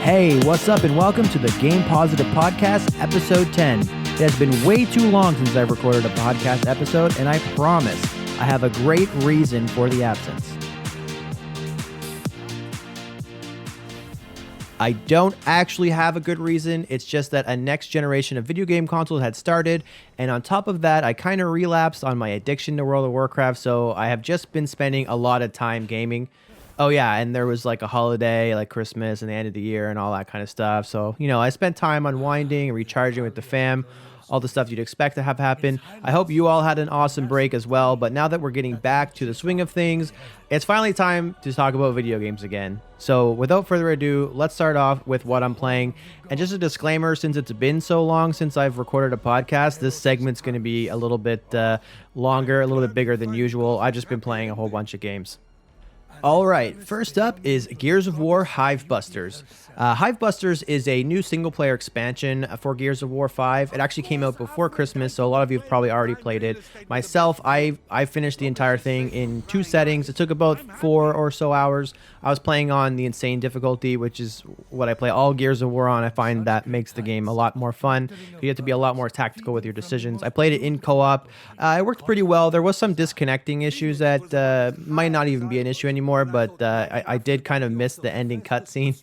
Hey, what's up, and welcome to the GamePositive Podcast, Episode 10. It has been way too long since I've recorded a podcast episode, and I promise I have a great reason for the absence. I don't actually have a good reason. It's just that a next generation of video game consoles had started, and on top of that, I kind of relapsed on my addiction to World of Warcraft, so I have just been spending a lot of time gaming. Oh yeah, and there was like a holiday, like Christmas and the end of the year and all that kind of stuff. So, I spent time unwinding and recharging with the fam, all the stuff you'd expect to have happen. I hope you all had an awesome break as well, but now that we're getting back to the swing of things, it's finally time to talk about video games again. So without further ado, let's start off with what I'm playing. And just a disclaimer, since it's been so long since I've recorded a podcast, this segment's going to be a little bit longer, a little bit bigger than usual. I've just been playing a whole bunch of games. All right, first up is Gears of War Hive Busters. Hive Busters is a new single-player expansion for Gears of War 5. It actually came out before Christmas, so a lot of you have probably already played it. Myself, I finished the entire thing in 2 settings. It took about 4 or so hours. I was playing on the insane difficulty, which is what I play all Gears of War on. I find that makes the game a lot more fun. You have to be a lot more tactical with your decisions. I played it in co-op. It worked pretty well. There was some disconnecting issues that might not even be an issue anymore, but I did kind of miss the ending cutscene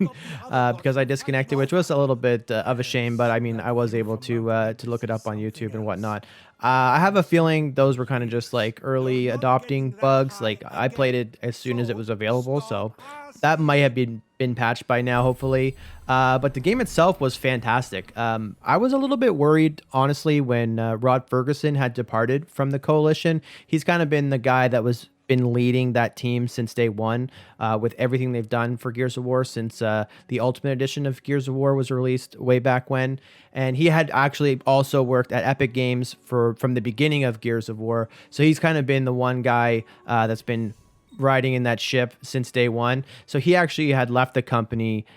because I disconnected, which was a little bit of a shame, but I mean, I was able to look it up on YouTube and whatnot. I have a feeling those were kind of just like early adopting bugs. Like I played it as soon as it was available, so that might have been patched by now, hopefully. But the game itself was fantastic. I was a little bit worried, honestly, when Rod Ferguson had departed from the Coalition. He's kind of been the guy that was been leading that team since day one, with everything they've done for Gears of War since the Ultimate Edition of Gears of War was released way back when. And he had actually also worked at Epic Games from the beginning of Gears of War. So he's kind of been the one guy that's been riding in that ship since day one. So he actually had left the company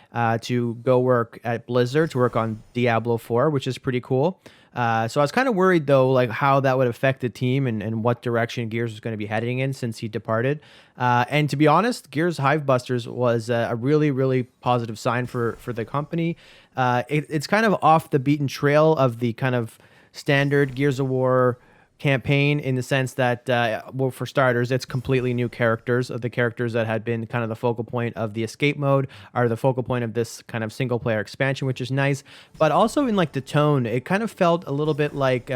to go work at Blizzard to work on Diablo 4, which is pretty cool. So I was kind of worried, though, like how that would affect the team and what direction Gears was going to be heading in since he departed. And to be honest, Gears Hive Busters was a really, really positive sign for the company. It's kind of off the beaten trail of the kind of standard Gears of War campaign in the sense that, well, for starters, it's completely new characters. The characters that had been kind of the focal point of the escape mode are the focal point of this kind of single player expansion, which is nice. But also in like the tone, it kind of felt a little bit like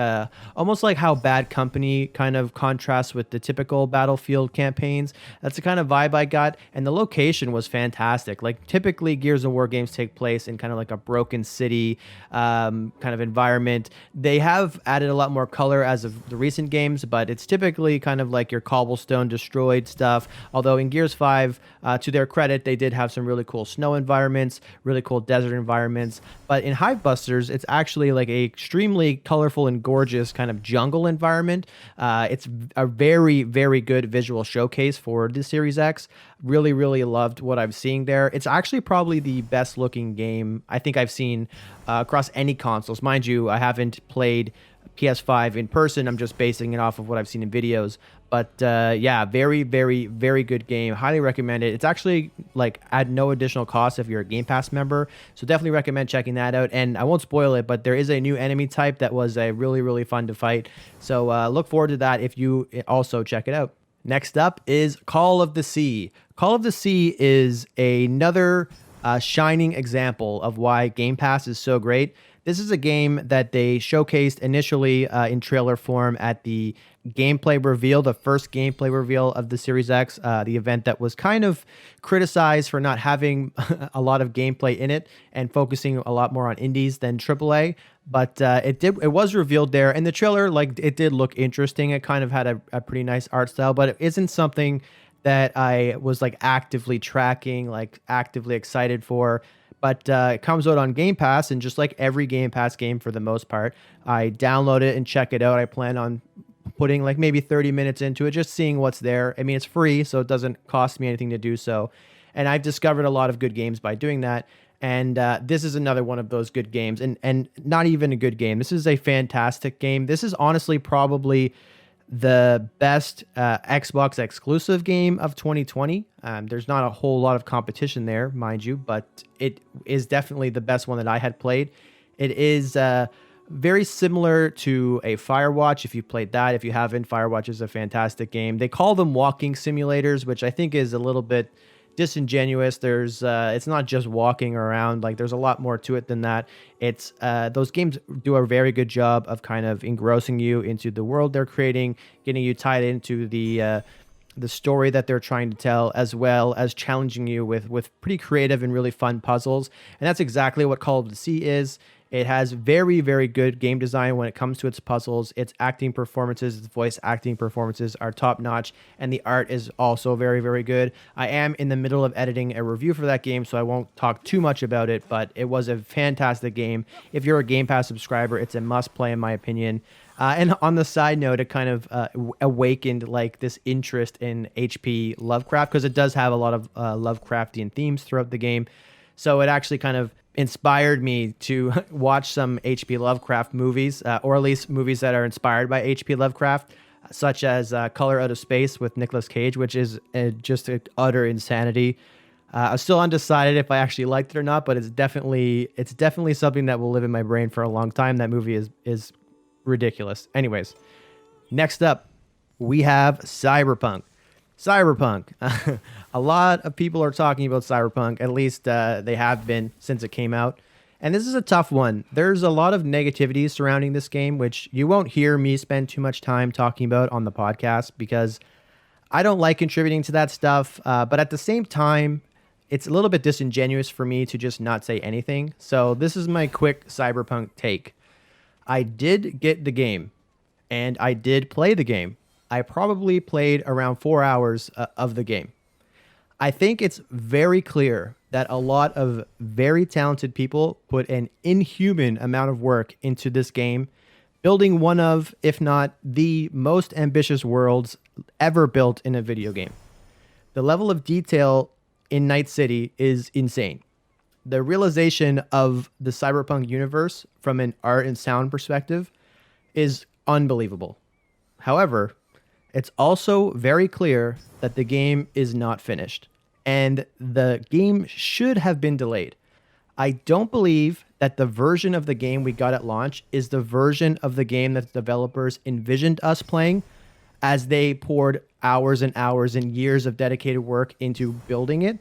almost like how Bad Company kind of contrasts with the typical Battlefield campaigns. That's the kind of vibe I got. And the location was fantastic. Like typically Gears of War games take place in kind of like a broken city kind of environment. They have added a lot more color as of the recent games, but it's typically kind of like your cobblestone destroyed stuff. Although in Gears 5, to their credit, they did have some really cool snow environments, really cool desert environments. But in Hive Busters, it's actually like a extremely colorful and gorgeous kind of jungle environment. It's a very, very good visual showcase for the Series X. Really, really loved what I'm seeing there. It's actually probably the best looking game I think I've seen across any consoles. Mind you, I haven't played PS5 in person. I'm just basing it off of what I've seen in videos. But yeah, very, very, very good game. Highly recommend it. It's actually like at no additional cost if you're a Game Pass member. So definitely recommend checking that out. And I won't spoil it, but there is a new enemy type that was really, really fun to fight. So look forward to that if you also check it out. Next up is Call of the Sea. Call of the Sea is another shining example of why Game Pass is so great. This is a game that they showcased initially in trailer form at the gameplay reveal, the first gameplay reveal of the Series X, the event that was kind of criticized for not having a lot of gameplay in it and focusing a lot more on indies than AAA. But it was revealed there, and the trailer, like, it did look interesting. It kind of had a pretty nice art style, but it isn't something that I was like actively tracking, like actively excited for. But it comes out on Game Pass, and just like every Game Pass game for the most part, I download it and check it out. I plan on putting like maybe 30 minutes into it, just seeing what's there. I mean, it's free, so it doesn't cost me anything to do so. And I've discovered a lot of good games by doing that. And this is another one of those good games, and not even a good game. This is a fantastic game. This is honestly probably the best Xbox exclusive game of 2020. There's not a whole lot of competition there, mind you, but it is definitely the best one that I had played. It is very similar to a Firewatch. If you played that, if you haven't, Firewatch is a fantastic game. They call them walking simulators, which I think is a little bit disingenuous. There's it's not just walking around. Like, there's a lot more to it than that. It's those games do a very good job of kind of engrossing you into the world they're creating, getting you tied into the story that they're trying to tell, as well as challenging you with pretty creative and really fun puzzles. And that's exactly what Call of the Sea is. It has very, very good game design when it comes to its puzzles. Its acting performances, its voice acting performances are top notch, and the art is also very, very good. I am in the middle of editing a review for that game, so I won't talk too much about it, but it was a fantastic game. If you're a Game Pass subscriber, it's a must play in my opinion. And on the side note, it kind of awakened like this interest in HP Lovecraft, because it does have a lot of Lovecraftian themes throughout the game. So it actually kind of inspired me to watch some H.P. Lovecraft movies, or at least movies that are inspired by H.P. Lovecraft, such as Color Out of Space with Nicolas Cage, which is just an utter insanity. I'm still undecided if I actually liked it or not, but it's definitely something that will live in my brain for a long time. That movie is ridiculous. Anyways, next up, we have Cyberpunk. A lot of people are talking about Cyberpunk, at least they have been since it came out. And this is a tough one. There's a lot of negativity surrounding this game, which you won't hear me spend too much time talking about on the podcast, because I don't like contributing to that stuff. But at the same time, it's a little bit disingenuous for me to just not say anything. So this is my quick Cyberpunk take. I did get the game, and I did play the game. I probably played around 4 hours of the game. I think it's very clear that a lot of very talented people put an inhuman amount of work into this game, building one of, if not the most ambitious worlds ever built in a video game. The level of detail in Night City is insane. The realization of the Cyberpunk universe from an art and sound perspective is unbelievable. However, it's also very clear that the game is not finished, and the game should have been delayed. I don't believe that the version of the game we got at launch is the version of the game that the developers envisioned us playing, as they poured hours and hours and years of dedicated work into building it.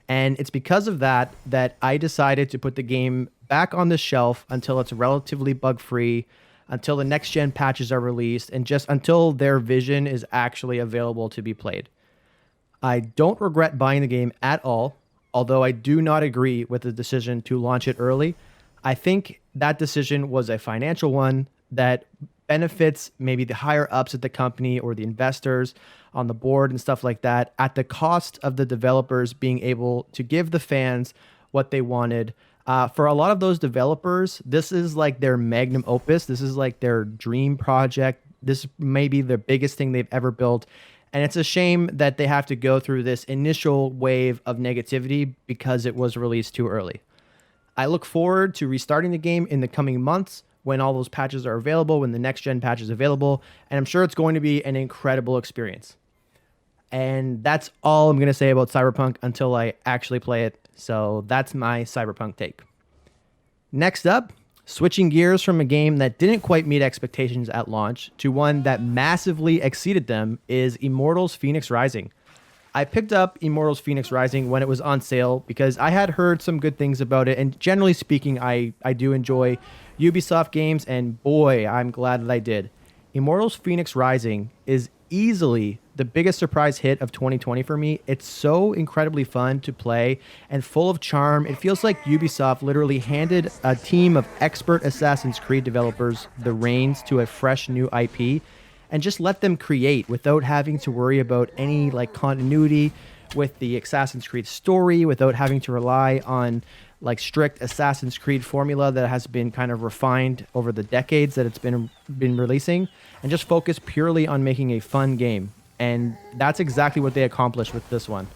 And it's because of that I decided to put the game back on the shelf until it's relatively bug-free, until the next-gen patches are released, and just until their vision is actually available to be played. I don't regret buying the game at all, although I do not agree with the decision to launch it early. I think that decision was a financial one that benefits maybe the higher-ups at the company or the investors on the board and stuff like that, at the cost of the developers being able to give the fans what they wanted. For a lot of those developers, this is like their magnum opus. This is like their dream project. This may be the biggest thing they've ever built. And it's a shame that they have to go through this initial wave of negativity because it was released too early. I look forward to restarting the game in the coming months when all those patches are available, when the next gen patch is available. And I'm sure it's going to be an incredible experience. And that's all I'm going to say about Cyberpunk until I actually play it. So that's my Cyberpunk take. Next up, switching gears from a game that didn't quite meet expectations at launch to one that massively exceeded them, is Immortals Fenyx Rising. I picked up Immortals Fenyx Rising when it was on sale because I had heard some good things about it, and generally speaking, I do enjoy Ubisoft games, and boy, I'm glad that I did. Immortals Fenyx Rising is easily the biggest surprise hit of 2020 for me. It's so incredibly fun to play and full of charm. It feels like Ubisoft literally handed a team of expert Assassin's Creed developers the reins to a fresh new IP and just let them create without having to worry about any like continuity with the Assassin's Creed story, without having to rely on like strict Assassin's Creed formula that has been kind of refined over the decades that it's been releasing, and just focus purely on making a fun game. And that's exactly what they accomplished with this one.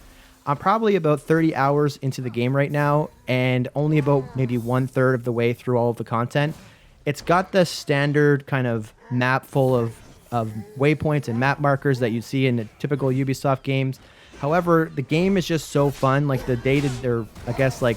I'm probably about 30 hours into the game right now, and only about maybe 1/3 of the way through all of the content. It's got the standard kind of map full of of waypoints and map markers that you see in the typical Ubisoft games. However, the game is just so fun. Like the dated, or I guess like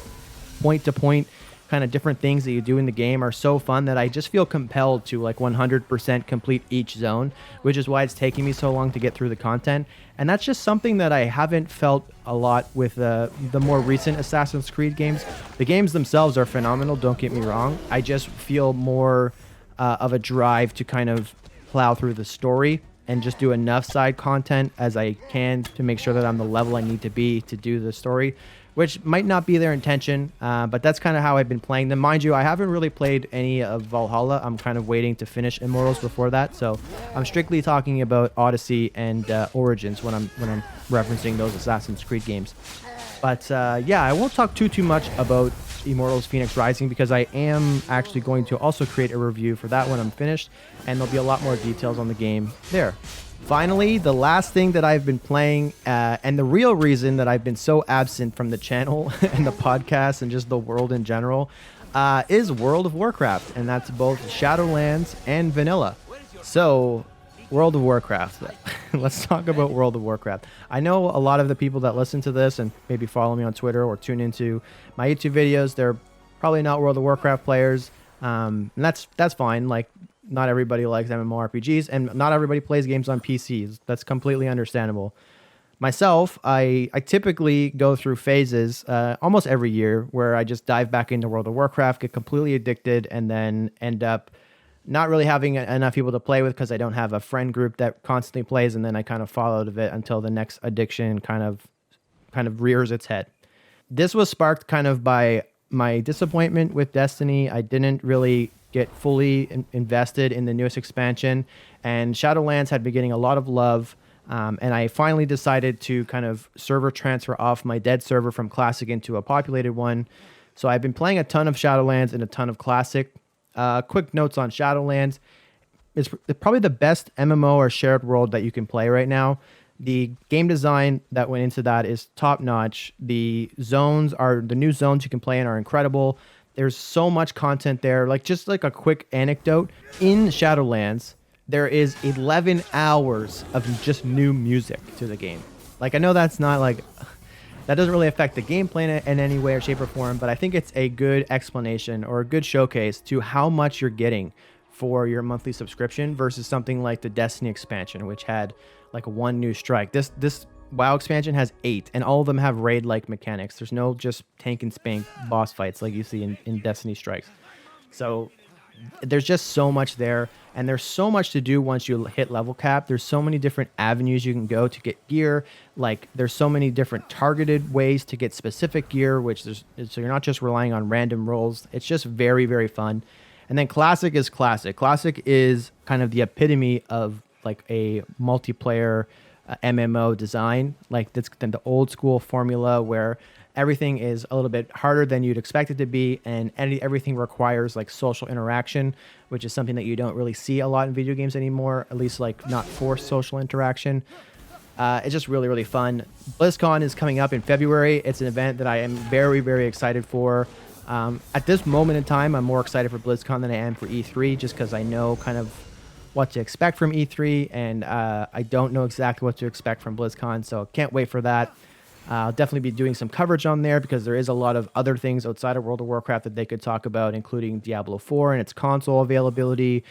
point to point kind of different things that you do in the game are so fun that I just feel compelled to like 100% complete each zone, which is why it's taking me so long to get through the content. And that's just something that I haven't felt a lot with the more recent Assassin's Creed games. The games themselves are phenomenal, don't get me wrong. I just feel more of a drive to kind of plow through the story and just do enough side content as I can to make sure that I'm the level I need to be to do the story, which might not be their intention, but that's kind of how I've been playing them. Mind you, I haven't really played any of Valhalla. I'm kind of waiting to finish Immortals before that, so I'm strictly talking about Odyssey and Origins when I'm referencing those Assassin's Creed games. But yeah, I won't talk too much about Immortals Phoenix Rising because I am actually going to also create a review for that when I'm finished, and there'll be a lot more details on the game there. Finally, the last thing that I've been playing, and the real reason that I've been so absent from the channel and the podcast and just the world in general, is World of Warcraft, and that's both Shadowlands and Vanilla. So, World of Warcraft. Let's talk about World of Warcraft. I know a lot of the people that listen to this and maybe follow me on Twitter or tune into my YouTube videos, they're probably not World of Warcraft players, and that's fine. Like, not everybody likes MMORPGs, and not everybody plays games on PCs. That's completely understandable. Myself, I typically go through phases almost every year where I just dive back into World of Warcraft, get completely addicted, and then end up not really having enough people to play with because I don't have a friend group that constantly plays, and then I kind of fall out of it until the next addiction kind of rears its head. This was sparked kind of by my disappointment with Destiny. I didn't really get fully invested in the newest expansion, and Shadowlands had been getting a lot of love, and I finally decided to kind of server transfer off my dead server from Classic into a populated one. So I've been playing a ton of Shadowlands and a ton of Classic. Quick notes on Shadowlands. It's probably the best MMO or shared world that you can play right now. The game design that went into that is top notch. The new zones you can play in are incredible. There's so much content there. Like, just like a quick anecdote, in Shadowlands, there is 11 hours of just new music to the game. Like, I know that's not like, that doesn't really affect the gameplay in any way or shape or form, but I think it's a good explanation or a good showcase to how much you're getting for your monthly subscription versus something like the Destiny expansion, which had like one new strike. This WoW expansion has 8, and all of them have raid-like mechanics. There's no just tank and spank boss fights like you see in Destiny Strikes. So there's just so much there, and there's so much to do once you hit level cap. There's so many different avenues you can go to get gear. Like, there's so many different targeted ways to get specific gear, so you're not just relying on random rolls. It's just very, very fun. And then Classic is Classic. Classic is kind of the epitome of like a multiplayer MMO design. Like, that's the old school formula where everything is a little bit harder than you'd expect it to be, and everything requires like social interaction, which is something that you don't really see a lot in video games anymore, at least like not forced social interaction. It's just really, really fun. BlizzCon is coming up in February. It's an event that I am very, very excited for. At this moment in time, I'm more excited for BlizzCon than I am for E3, just because I know kind of what to expect from E3, and I don't know exactly what to expect from BlizzCon, so can't wait for that. I'll definitely be doing some coverage on there because there is a lot of other things outside of World of Warcraft that they could talk about, including Diablo 4 and its console availability,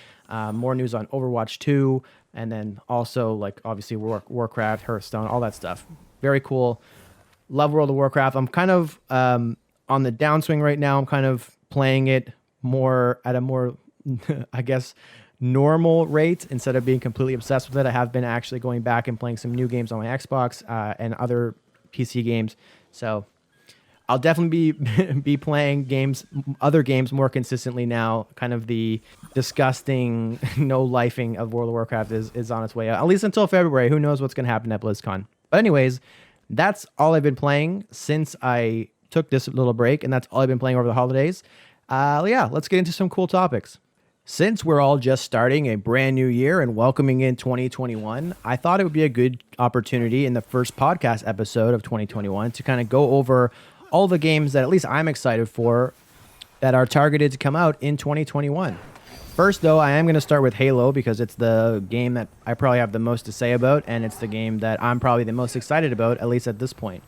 more news on Overwatch 2, and then also like obviously Warcraft, Hearthstone, all that stuff. Very cool. Love World of Warcraft. I'm kind of on the downswing right now. I'm kind of playing it more at a more, I guess, normal rate instead of being completely obsessed with it. I have been actually going back and playing some new games on my Xbox and other PC games, so I'll definitely be playing other games more consistently now. Kind of the disgusting no lifing of World of Warcraft is on its way out, at least until February. Who knows what's going to happen at BlizzCon? But anyways, that's all I've been playing since I took this little break, and that's all I've been playing over the holidays. Yeah, let's get into some cool topics. Since we're all just starting a brand new year and welcoming in 2021, I thought it would be a good opportunity in the first podcast episode of 2021 to kind of go over all the games that at least I'm excited for that are targeted to come out in 2021. First, though, I am going to start with Halo because it's the game that I probably have the most to say about, and it's the game that I'm probably the most excited about, at least at this point.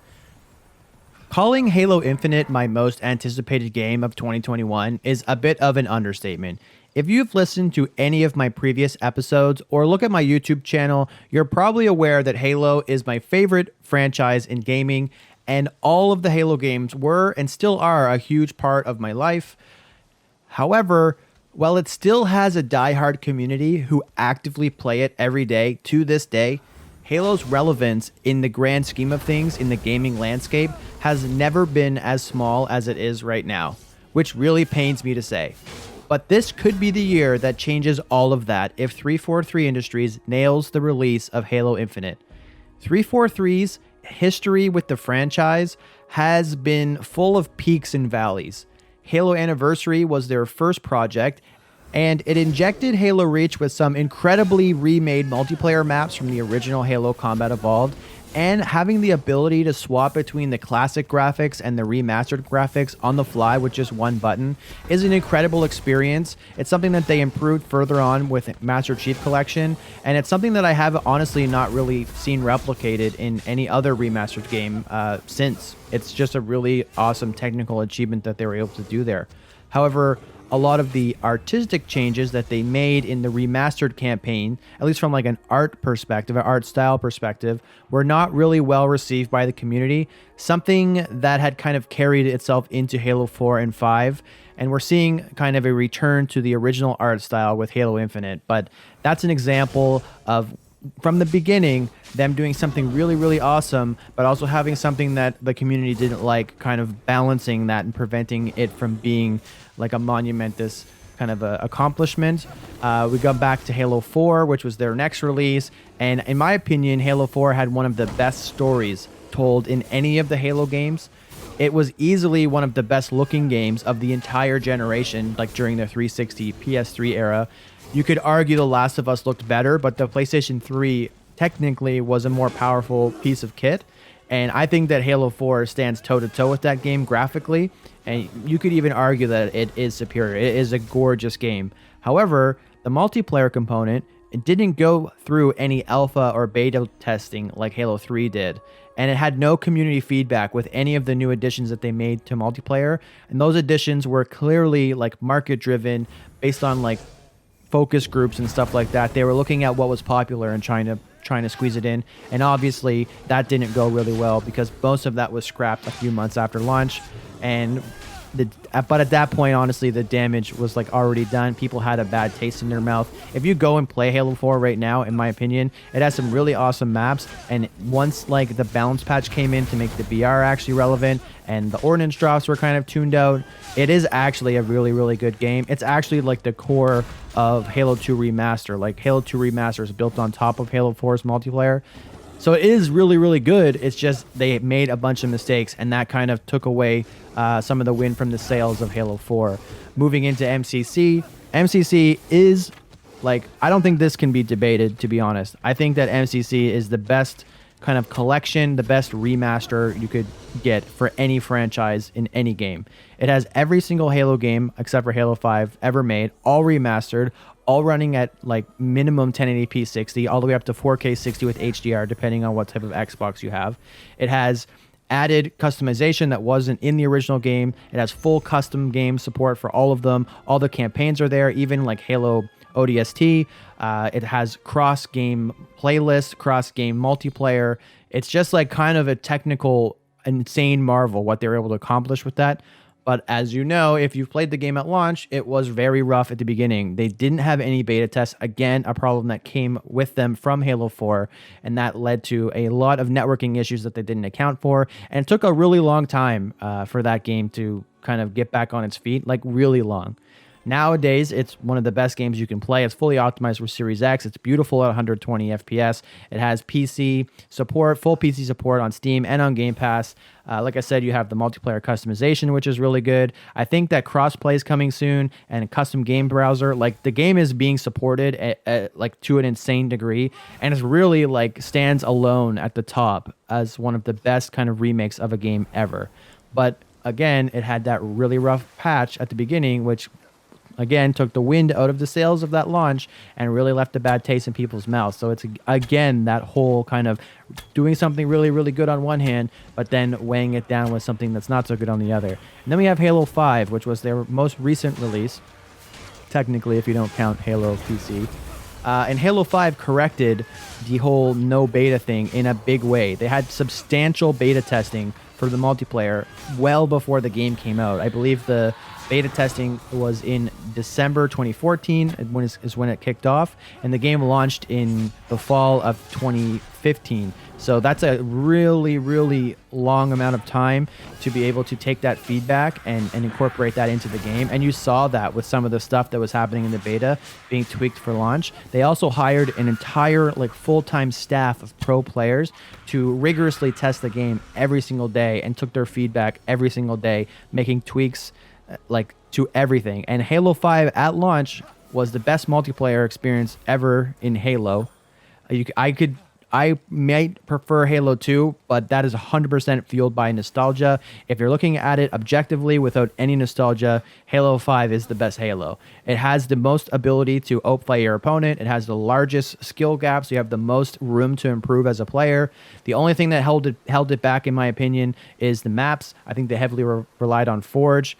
Calling Halo Infinite my most anticipated game of 2021 is a bit of an understatement. If you've listened to any of my previous episodes or look at my YouTube channel, you're probably aware that Halo is my favorite franchise in gaming, and all of the Halo games were and still are a huge part of my life. However, while it still has a diehard community who actively play it every day to this day, Halo's relevance in the grand scheme of things in the gaming landscape has never been as small as it is right now, which really pains me to say. But this could be the year that changes all of that if 343 Industries nails the release of Halo Infinite. 343's history with the franchise has been full of peaks and valleys. Halo Anniversary was their first project, and it injected Halo Reach with some incredibly remade multiplayer maps from the original Halo Combat Evolved, and having the ability to swap between the classic graphics and the remastered graphics on the fly with just one button is an incredible experience. It's something that they improved further on with Master Chief Collection, and it's something that I have honestly not really seen replicated in any other remastered game since. It's just a really awesome technical achievement that they were able to do there. However, a lot of the artistic changes that they made in the remastered campaign, at least from like an art perspective, an art style perspective, were not really well received by the community, something that had kind of carried itself into Halo 4 and 5. And we're seeing kind of a return to the original art style with Halo Infinite. But that's an example of, from the beginning, them doing something really, really awesome, but also having something that the community didn't like, kind of balancing that and preventing it from being like a monumentous kind of a accomplishment. We got back to Halo 4, which was their next release, and in my opinion, Halo 4 had one of the best stories told in any of the Halo games. It was easily one of the best looking games of the entire generation, like during the 360 PS3 era. You could argue The Last of Us looked better, but the PlayStation 3 technically was a more powerful piece of kit. And I think that Halo 4 stands toe-to-toe with that game graphically. And you could even argue that it is superior. It is a gorgeous game. However, the multiplayer component, it didn't go through any alpha or beta testing like Halo 3 did. And it had no community feedback with any of the new additions that they made to multiplayer. And those additions were clearly like market-driven based on like focus groups and stuff like that. They were looking at what was popular and trying to squeeze it in, and obviously that didn't go really well because most of that was scrapped a few months after launch. And but at that point, honestly, the damage was like already done. People had a bad taste in their mouth. If you go and play Halo 4 right now, in my opinion, it has some really awesome maps. And once like the balance patch came in to make the BR actually relevant and the ordnance drops were kind of tuned out, it is actually a really, really good game. It's actually like the core of Halo 2 Remaster. Like Halo 2 Remaster is built on top of Halo 4's multiplayer. So it is really, really good. It's just they made a bunch of mistakes, and that kind of took away some of the win from the sales of Halo 4. Moving into MCC, MCC is, like, I don't think this can be debated, to be honest. I think that MCC is the best kind of collection, the best remaster you could get for any franchise in any game. It has every single Halo game, except for Halo 5, ever made, all remastered, all running at like minimum 1080p 60, all the way up to 4K 60 with HDR, depending on what type of Xbox you have. It has added customization that wasn't in the original game. It has full custom game support for all of them. All the campaigns are there, even like Halo ODST. It has cross-game playlists, cross-game multiplayer. It's just like kind of a technical, insane marvel what they were able to accomplish with that. But as you know, if you've played the game at launch, it was very rough at the beginning. They didn't have any beta tests. Again, a problem that came with them from Halo 4, and that led to a lot of networking issues that they didn't account for. And it took a really long time for that game to kind of get back on its feet, like really long. Nowadays, it's one of the best games you can play. It's fully optimized for Series X. It's beautiful at 120 FPS. It has PC support, full PC support on Steam and on Game Pass. Like I said, you have the multiplayer customization, which is really good. I think that crossplay is coming soon, and a custom game browser. Like the game is being supported at like to an insane degree, and it's really like stands alone at the top as one of the best kind of remakes of a game ever. But again, it had that really rough patch at the beginning, which again took the wind out of the sails of that launch and really left a bad taste in people's mouths. So it's again that whole kind of doing something really, really good on one hand, but then weighing it down with something that's not so good on the other. And then we have Halo 5, which was their most recent release, technically if you don't count Halo PC. And Halo 5 corrected the whole no beta thing in a big way. They had substantial beta testing for the multiplayer well before the game came out. I believe the beta testing was in December 2014 is when it kicked off, and the game launched in the fall of 2015. So that's a really, really long amount of time to be able to take that feedback and incorporate that into the game. And you saw that with some of the stuff that was happening in the beta being tweaked for launch. They also hired an entire full-time staff of pro players to rigorously test the game every single day and took their feedback every single day, making tweaks to everything. And Halo 5 at launch was the best multiplayer experience ever in Halo. I might prefer Halo 2, but that is 100% fueled by nostalgia. If you're looking at it objectively without any nostalgia, Halo 5 is the best Halo. It has the most ability to outplay your opponent. It has the largest skill gap, so you have the most room to improve as a player. The only thing that held it back, in my opinion, is the maps. I think they heavily relied on Forge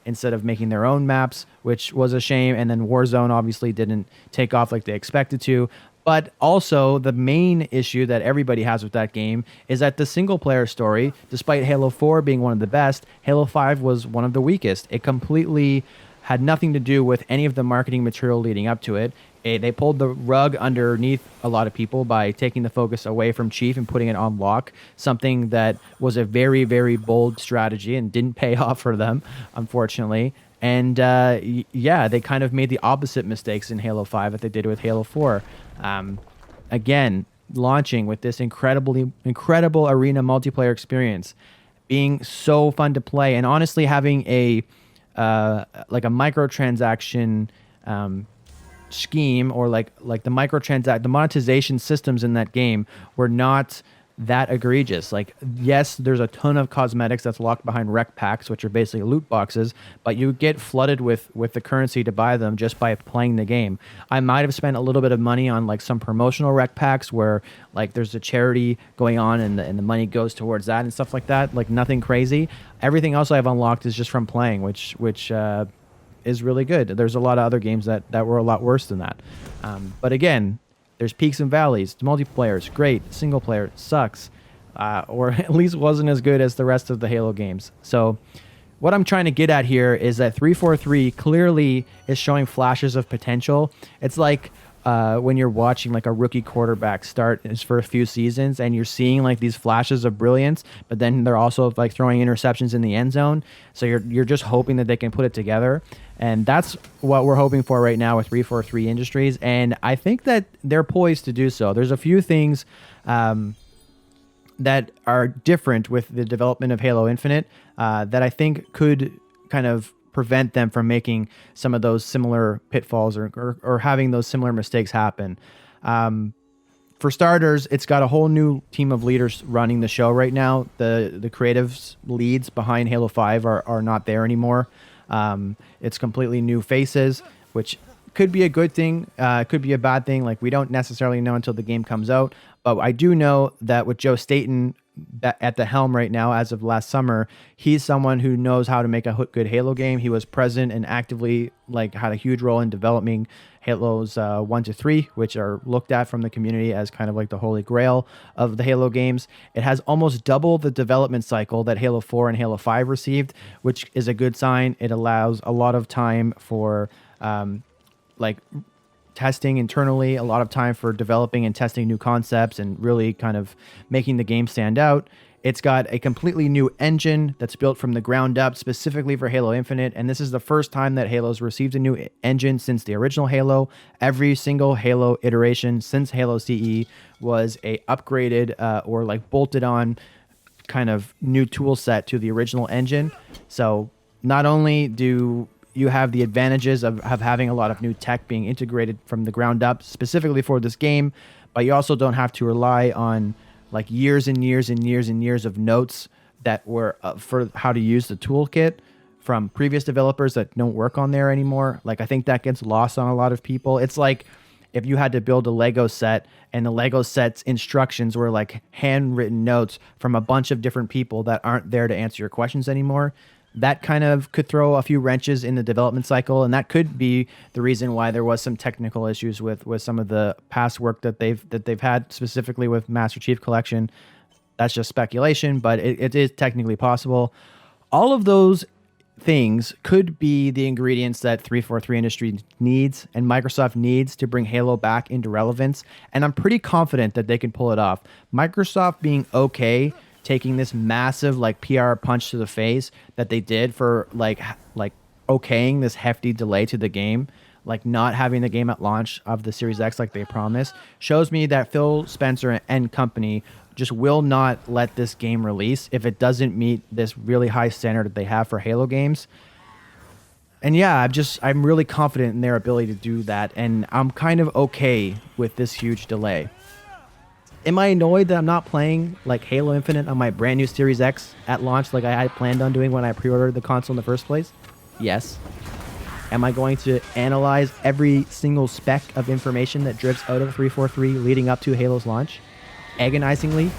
instead of making their own maps, which was a shame. And then Warzone obviously didn't take off like they expected to. But also, the main issue that everybody has with that game is that the single-player story, despite Halo 4 being one of the best, Halo 5 was one of the weakest. It completely had nothing to do with any of the marketing material leading up to it. They pulled the rug underneath a lot of people by taking the focus away from Chief and putting it on Locke, something that was a very, very bold strategy and didn't pay off for them, unfortunately. And they kind of made the opposite mistakes in Halo 5 that they did with Halo 4. Again, launching with this incredible arena multiplayer experience, being so fun to play, and honestly having a microtransaction scheme, or the monetization systems in that game were not that egregious. Yes, there's a ton of cosmetics that's locked behind rec packs, which are basically loot boxes, but you get flooded with the currency to buy them just by playing the game. I might have spent a little bit of money on some promotional rec packs where there's a charity going on and the money goes towards that and stuff like that. Nothing crazy. Everything else I've unlocked is just from playing, which is really good. There's a lot of other games that were a lot worse than that. But again, there's peaks and valleys. The multiplayer is great. Single player sucks, or at least wasn't as good as the rest of the Halo games. So what I'm trying to get at here is that 343 clearly is showing flashes of potential. It's like when you're watching a rookie quarterback start his first few seasons and you're seeing these flashes of brilliance, but then they're also throwing interceptions in the end zone. So you're just hoping that they can put it together. And that's what we're hoping for right now with 343 Industries. And I think that they're poised to do so. There's a few things that are different with the development of Halo Infinite that I think could kind of prevent them from making some of those similar pitfalls or having those similar mistakes happen. For starters, it's got a whole new team of leaders running the show right now. The creatives leads behind Halo 5 are not there anymore. It's completely new faces, which could be a good thing, could be a bad thing. We don't necessarily know until the game comes out. But I do know that with Joe Staten at the helm right now, as of last summer, he's someone who knows how to make a good Halo game. He was present and actively had a huge role in developing Halos 1 to 3, which are looked at from the community as kind of the holy grail of the Halo games. It has almost double the development cycle that Halo 4 and Halo 5 received, which is a good sign. It allows a lot of time for testing internally, a lot of time for developing and testing new concepts and really kind of making the game stand out. It's got a completely new engine that's built from the ground up specifically for Halo Infinite, and this is the first time that Halo's received a new engine since the original Halo. Every single Halo iteration since Halo CE was a upgraded or bolted on kind of new tool set to the original engine. So not only do you have the advantages of having a lot of new tech being integrated from the ground up specifically for this game, but you also don't have to rely on years and years and years and years of notes that were for how to use the toolkit from previous developers that don't work on there anymore. Like, I think that gets lost on a lot of people. It's like if you had to build a Lego set and the Lego set's instructions were like handwritten notes from a bunch of different people that aren't there to answer your questions anymore. That kind of could throw a few wrenches in the development cycle, and that could be the reason why there was some technical issues with some of the past work that they've had, specifically with Master Chief Collection. That's just speculation, but it is technically possible. All of those things could be the ingredients that 343 Industries needs and Microsoft needs to bring Halo back into relevance, and I'm pretty confident that they can pull it off. Microsoft being okay taking this massive like PR punch to the face that they did for like okaying this hefty delay to the game, like not having the game at launch of the Series X like they promised, shows me that Phil Spencer and company just will not let this game release if it doesn't meet this really high standard that they have for Halo games. And yeah, I'm really confident in their ability to do that, and I'm kind of okay with this huge delay. Am I annoyed that I'm not playing like Halo Infinite on my brand new Series X at launch like I had planned on doing when I pre-ordered the console in the first place? Yes. Am I going to analyze every single speck of information that drips out of 343 leading up to Halo's launch? Agonizingly?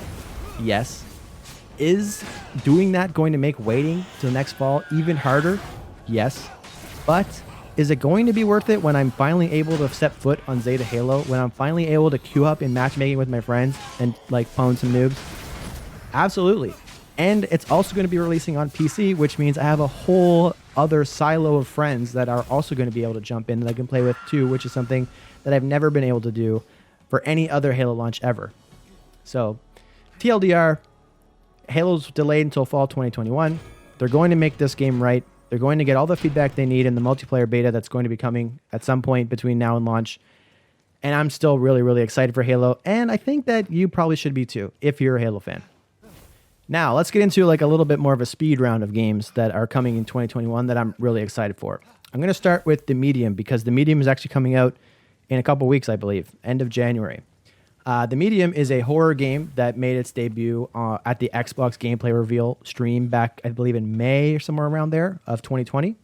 Yes. Is doing that going to make waiting till next fall even harder? Yes. But is it going to be worth it when I'm finally able to step foot on Zeta Halo, when I'm finally able to queue up in matchmaking with my friends and like pwn some noobs? Absolutely. And it's also going to be releasing on PC, which means I have a whole other silo of friends that are also going to be able to jump in that I can play with too, which is something that I've never been able to do for any other Halo launch ever. So, TLDR, Halo's delayed until fall 2021. They're going to make this game right. They're going to get all the feedback they need in the multiplayer beta that's going to be coming at some point between now and launch. And I'm still really, really excited for Halo. And I think that you probably should be too, if you're a Halo fan. Now, let's get into like a little bit more of a speed round of games that are coming in 2021 that I'm really excited for. I'm going to start with The Medium, because The Medium is actually coming out in a couple weeks, I believe, end of January. The Medium is a horror game that made its debut at the Xbox gameplay reveal stream back, I believe, in May or somewhere around there of 2020.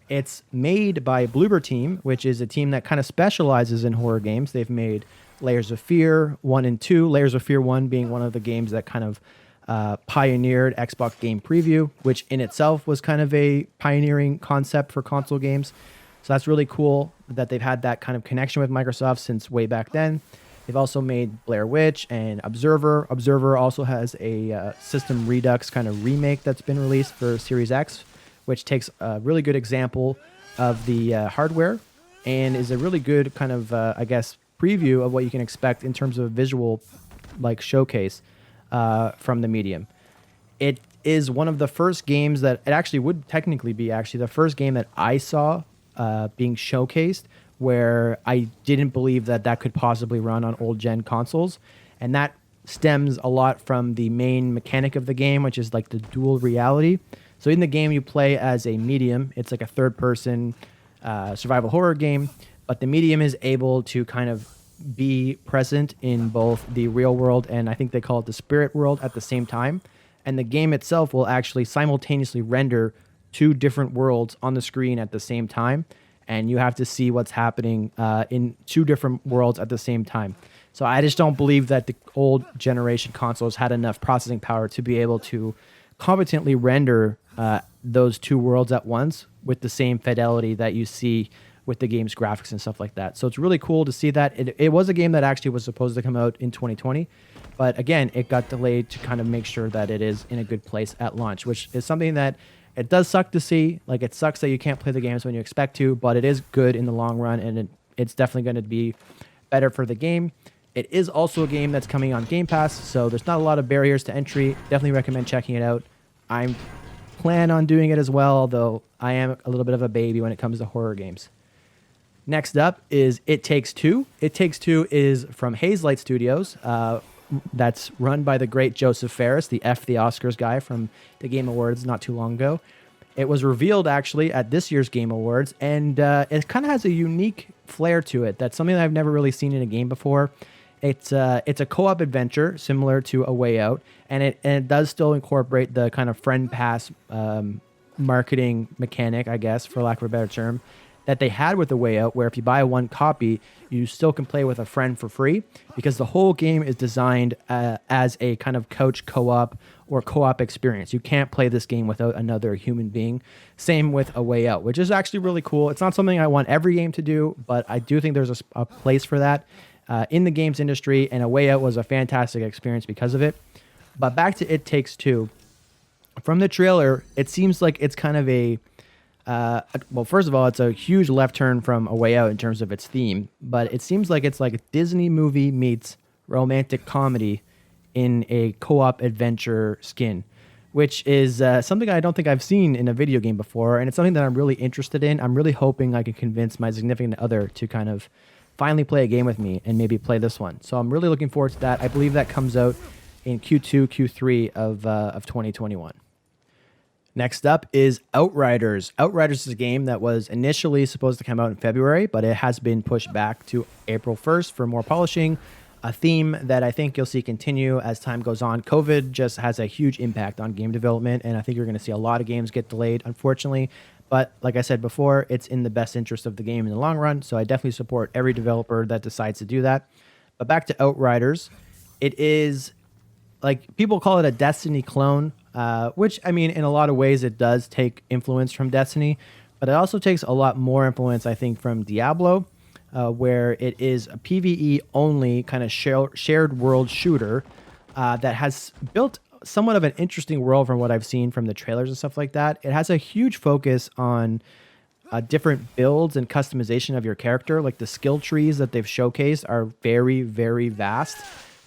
It's made by Bloober Team, which is a team that kind of specializes in horror games. They've made Layers of Fear 1 and 2, Layers of Fear 1 being one of the games that kind of pioneered Xbox Game Preview, which in itself was kind of a pioneering concept for console games. So that's really cool that they've had that kind of connection with Microsoft since way back then. They've also made Blair Witch and Observer. Observer also has a System Redux kind of remake that's been released for Series X, which takes a really good example of the hardware and is a really good kind of, I guess, preview of what you can expect in terms of visual like showcase from The Medium. It is one of the first games that it actually would technically be actually the first game that I saw being showcased where I didn't believe that that could possibly run on old gen consoles. And that stems a lot from the main mechanic of the game, which is like the dual reality. So in the game, you play as a medium. It's like a third person survival horror game, but the medium is able to kind of be present in both the real world and I think they call it the spirit world at the same time. And the game itself will actually simultaneously render two different worlds on the screen at the same time. And you have to see what's happening in two different worlds at the same time. So I just don't believe that the old generation consoles had enough processing power to be able to competently render those two worlds at once with the same fidelity that you see with the game's graphics and stuff like that. So it's really cool to see that. It was a game that actually was supposed to come out in 2020. But again, it got delayed to kind of make sure that it is in a good place at launch, which is something that it does suck to see. Like, it sucks that you can't play the games when you expect to, but it is good in the long run, and it's definitely going to be better for the game. It is also a game that's coming on Game Pass, so there's not a lot of barriers to entry. Definitely recommend checking it out. I plan on doing it as well, although I am a little bit of a baby when it comes to horror games. Next up is It Takes Two. It Takes Two is from Hazelight Studios. That's run by the great Joseph Fares, the F the Oscars guy from the Game Awards not too long ago. It was revealed actually at this year's Game Awards, and it kind of has a unique flair to it. That's something that I've never really seen in a game before. It's a co-op adventure similar to A Way Out, and it does still incorporate the kind of friend pass marketing mechanic, I guess, for lack of a better term, that they had with The Way Out, where if you buy one copy, you still can play with a friend for free, because the whole game is designed as a kind of couch co-op or co-op experience. You can't play this game without another human being. Same with A Way Out, which is actually really cool. It's not something I want every game to do, but I do think there's a place for that in the games industry, and A Way Out was a fantastic experience because of it. But back to It Takes Two. From the trailer, it seems like it's kind of well, first of all, it's a huge left turn from A Way Out in terms of its theme, but it seems like it's like a Disney movie meets romantic comedy in a co-op adventure skin, which is something I don't think I've seen in a video game before, and it's something that I'm really interested in. I'm really hoping I can convince my significant other to kind of finally play a game with me and maybe play this one. So I'm really looking forward to that. I believe that comes out in Q2, Q3 of 2021. Next up is Outriders. Outriders is a game that was initially supposed to come out in February, but it has been pushed back to April 1st for more polishing, a theme that I think you'll see continue as time goes on. COVID just has a huge impact on game development, and I think you're going to see a lot of games get delayed, unfortunately. But like I said before, it's in the best interest of the game in the long run, so I definitely support every developer that decides to do that. But back to Outriders, it is, like, people call it a Destiny clone, which, I mean, in a lot of ways it does take influence from Destiny, but it also takes a lot more influence, I think, from Diablo, where it is a PvE only kind of shared world shooter that has built somewhat of an interesting world from what I've seen from the trailers and stuff like that. It has a huge focus on different builds and customization of your character. Like, the skill trees that they've showcased are very, very vast,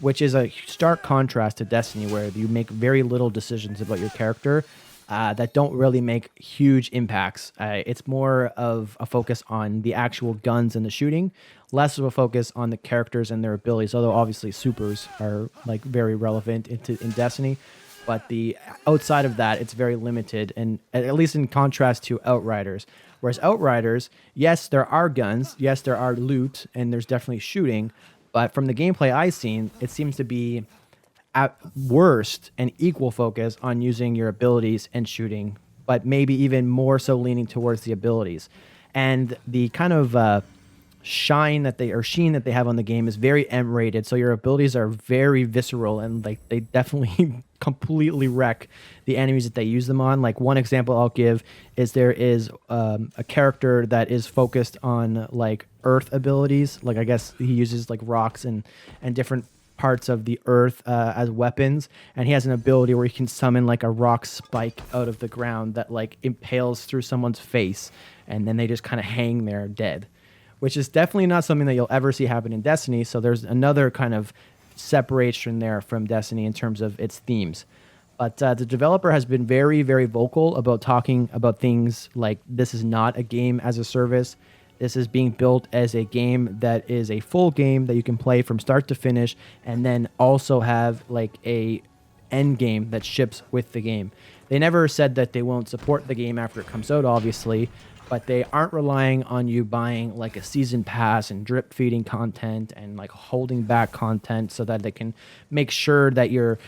which is a stark contrast to Destiny, where you make very little decisions about your character that don't really make huge impacts. It's more of a focus on the actual guns and the shooting, less of a focus on the characters and their abilities, although obviously supers are like very relevant in Destiny. But the outside of that, it's very limited, and at least in contrast to Outriders. Whereas Outriders, yes, there are guns, yes, there are loot, and there's definitely shooting, but from the gameplay I've seen, it seems to be at worst an equal focus on using your abilities and shooting, but maybe even more so leaning towards the abilities. And the kind of sheen that they have on the game is very M-rated, so your abilities are very visceral, and like they definitely completely wreck the enemies that they use them on. Like, one example I'll give is there is a character that is focused on like earth abilities. Like, I guess he uses like rocks and different parts of the earth as weapons, and he has an ability where he can summon like a rock spike out of the ground that like impales through someone's face, and then they just kind of hang there dead, which is definitely not something that you'll ever see happen in Destiny. So there's another kind of separation there from Destiny in terms of its themes. But the developer has been very, very vocal about talking about things like, this is not a game as a service. This is being built as a game that is a full game that you can play from start to finish, and then also have like a end game that ships with the game. They never said that they won't support the game after it comes out, obviously, but they aren't relying on you buying like a season pass and drip feeding content and like holding back content so that they can make sure that you're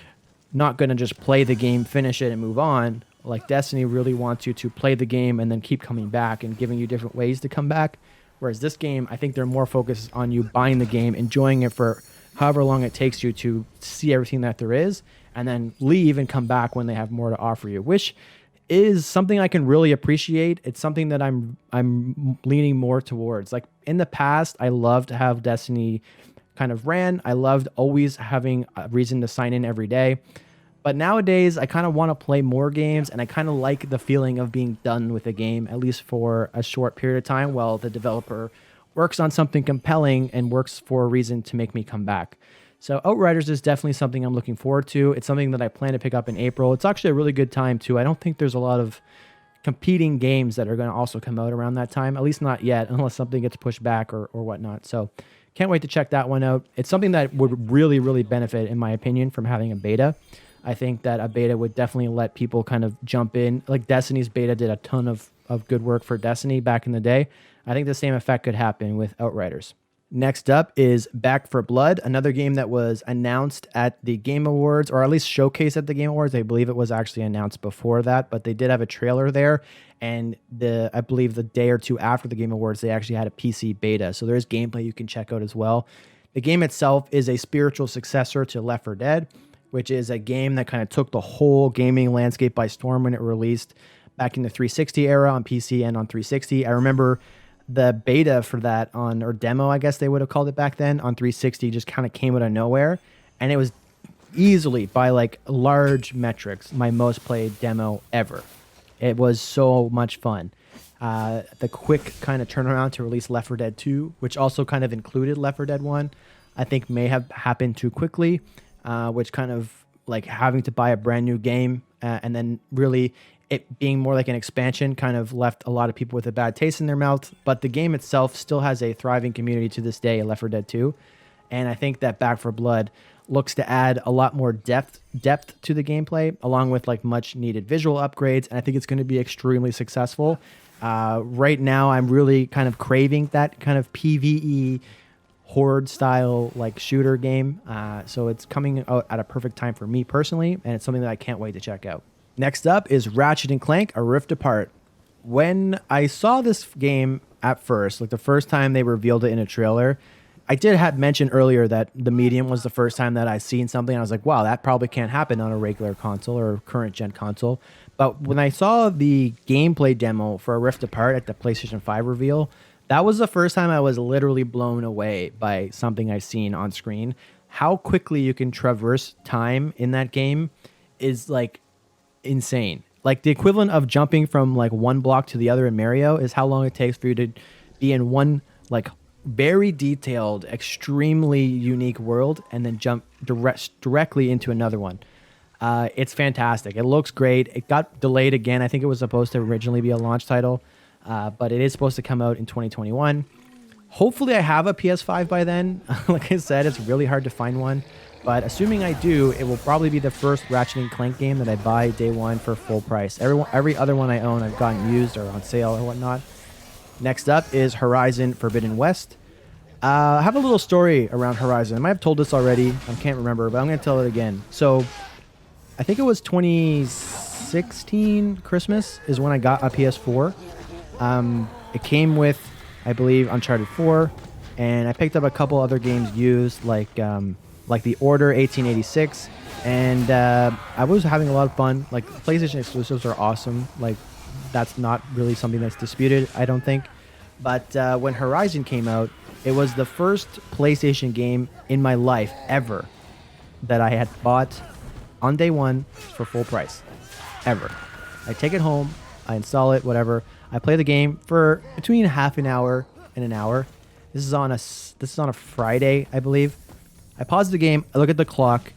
not going to just play the game, finish it, and move on. Like, Destiny really wants you to play the game and then keep coming back and giving you different ways to come back. Whereas this game, I think they're more focused on you buying the game, enjoying it for however long it takes you to see everything that there is, and then leave and come back when they have more to offer you, which is something I can really appreciate. It's something that I'm leaning more towards. Like, in the past, I loved how Destiny kind of ran. I loved always having a reason to sign in every day. But nowadays, I kind of want to play more games, and I kind of like the feeling of being done with a game, at least for a short period of time, while the developer works on something compelling and works for a reason to make me come back. So Outriders is definitely something I'm looking forward to. It's something that I plan to pick up in April. It's actually a really good time, too. I don't think there's a lot of competing games that are going to also come out around that time, at least not yet, unless something gets pushed back or whatnot. So can't wait to check that one out. It's something that would really, really benefit, in my opinion, from having a beta. I think that a beta would definitely let people kind of jump in. Like, Destiny's beta did a ton of good work for Destiny back in the day. I think the same effect could happen with Outriders. Next up is Back for Blood, another game that was announced at the Game Awards, or at least showcased at the Game Awards. I believe it was actually announced before that, but they did have a trailer there. And I believe the day or two after the Game Awards, they actually had a PC beta. So there's gameplay you can check out as well. The game itself is a spiritual successor to Left 4 Dead, which is a game that kind of took the whole gaming landscape by storm when it released back in the 360 era on PC and on 360. I remember the beta for that or demo, I guess they would have called it back then, on 360 just kind of came out of nowhere. And it was easily, by like large metrics, my most played demo ever. It was so much fun. The quick kind of turnaround to release Left 4 Dead 2, which also kind of included Left 4 Dead 1, I think may have happened too quickly, which kind of like having to buy a brand new game and then really it being more like an expansion kind of left a lot of people with a bad taste in their mouth. But the game itself still has a thriving community to this day, Left 4 Dead 2. And I think that Back for Blood looks to add a lot more depth to the gameplay, along with like much needed visual upgrades. And I think it's going to be extremely successful. Right now, I'm really kind of craving that kind of PvE horde style like shooter game. So it's coming out at a perfect time for me personally. And it's something that I can't wait to check out. Next up is Ratchet & Clank, A Rift Apart. When I saw this game at first, like the first time they revealed it in a trailer, I did have mentioned earlier that the Medium was the first time that I seen something. I was like, wow, that probably can't happen on a regular console or current gen console. But when I saw the gameplay demo for A Rift Apart at the PlayStation 5 reveal, that was the first time I was literally blown away by something I've seen on screen. How quickly you can traverse time in that game is like insane. Like the equivalent of jumping from like one block to the other in Mario is how long it takes for you to be in one like very detailed, extremely unique world and then jump directly into another one. It's fantastic. It looks great. It got delayed again. I think it was supposed to originally be a launch title, but it is supposed to come out in 2021. Hopefully I have a PS5 by then. Like I said, it's really hard to find one. But assuming I do, it will probably be the first Ratchet & Clank game that I buy day one for full price. Every other one I own, I've gotten used or on sale or whatnot. Next up is Horizon Forbidden West. I have a little story around Horizon. I might have told this already. I can't remember, but I'm going to tell it again. So I think it was 2016 Christmas is when I got a PS4. It came with, I believe, Uncharted 4. And I picked up a couple other games used, like The Order 1886, and I was having a lot of fun. Like PlayStation exclusives are awesome. Like that's not really something that's disputed, I don't think. But when Horizon came out, it was the first PlayStation game in my life ever that I had bought on day one for full price, ever. I take it home, I install it, whatever. I play the game for between half an hour and an hour. This is on a Friday, I believe. I pause the game. I look at the clock.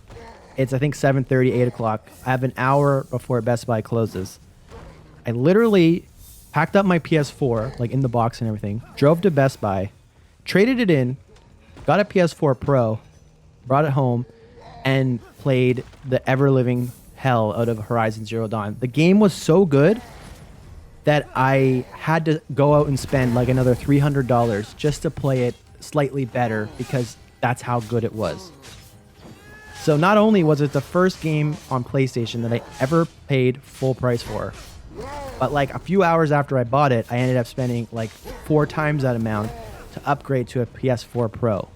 It's, I think, 7:30, 8 o'clock. I have an hour before Best Buy closes. I literally packed up my PS4, like in the box and everything, drove to Best Buy, traded it in, got a PS4 Pro, brought it home, and played the ever-living hell out of Horizon Zero Dawn. The game was so good that I had to go out and spend like another $300 just to play it slightly better because that's how good it was. So not only was it the first game on PlayStation that I ever paid full price for, but like a few hours after I bought it, I ended up spending like 4 times that amount to upgrade to a PS4 Pro.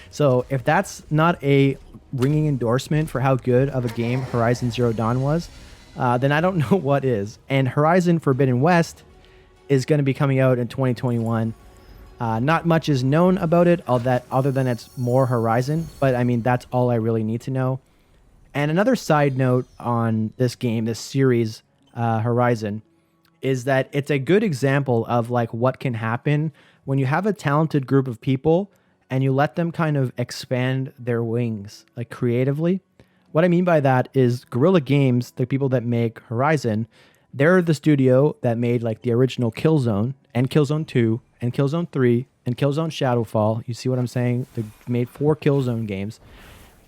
So if that's not a ringing endorsement for how good of a game Horizon Zero Dawn was, then I don't know what is. And Horizon Forbidden West is going to be coming out in 2021. Not much is known about it, other than it's more Horizon, but I mean, that's all I really need to know. And another side note on this game, this series, Horizon, is that it's a good example of like what can happen when you have a talented group of people and you let them kind of expand their wings, like creatively. What I mean by that is Guerrilla Games, the people that make Horizon, they're the studio that made like the original Killzone and Killzone 2 and Killzone 3 and Killzone Shadowfall. You see what I'm saying? They made 4 Killzone games.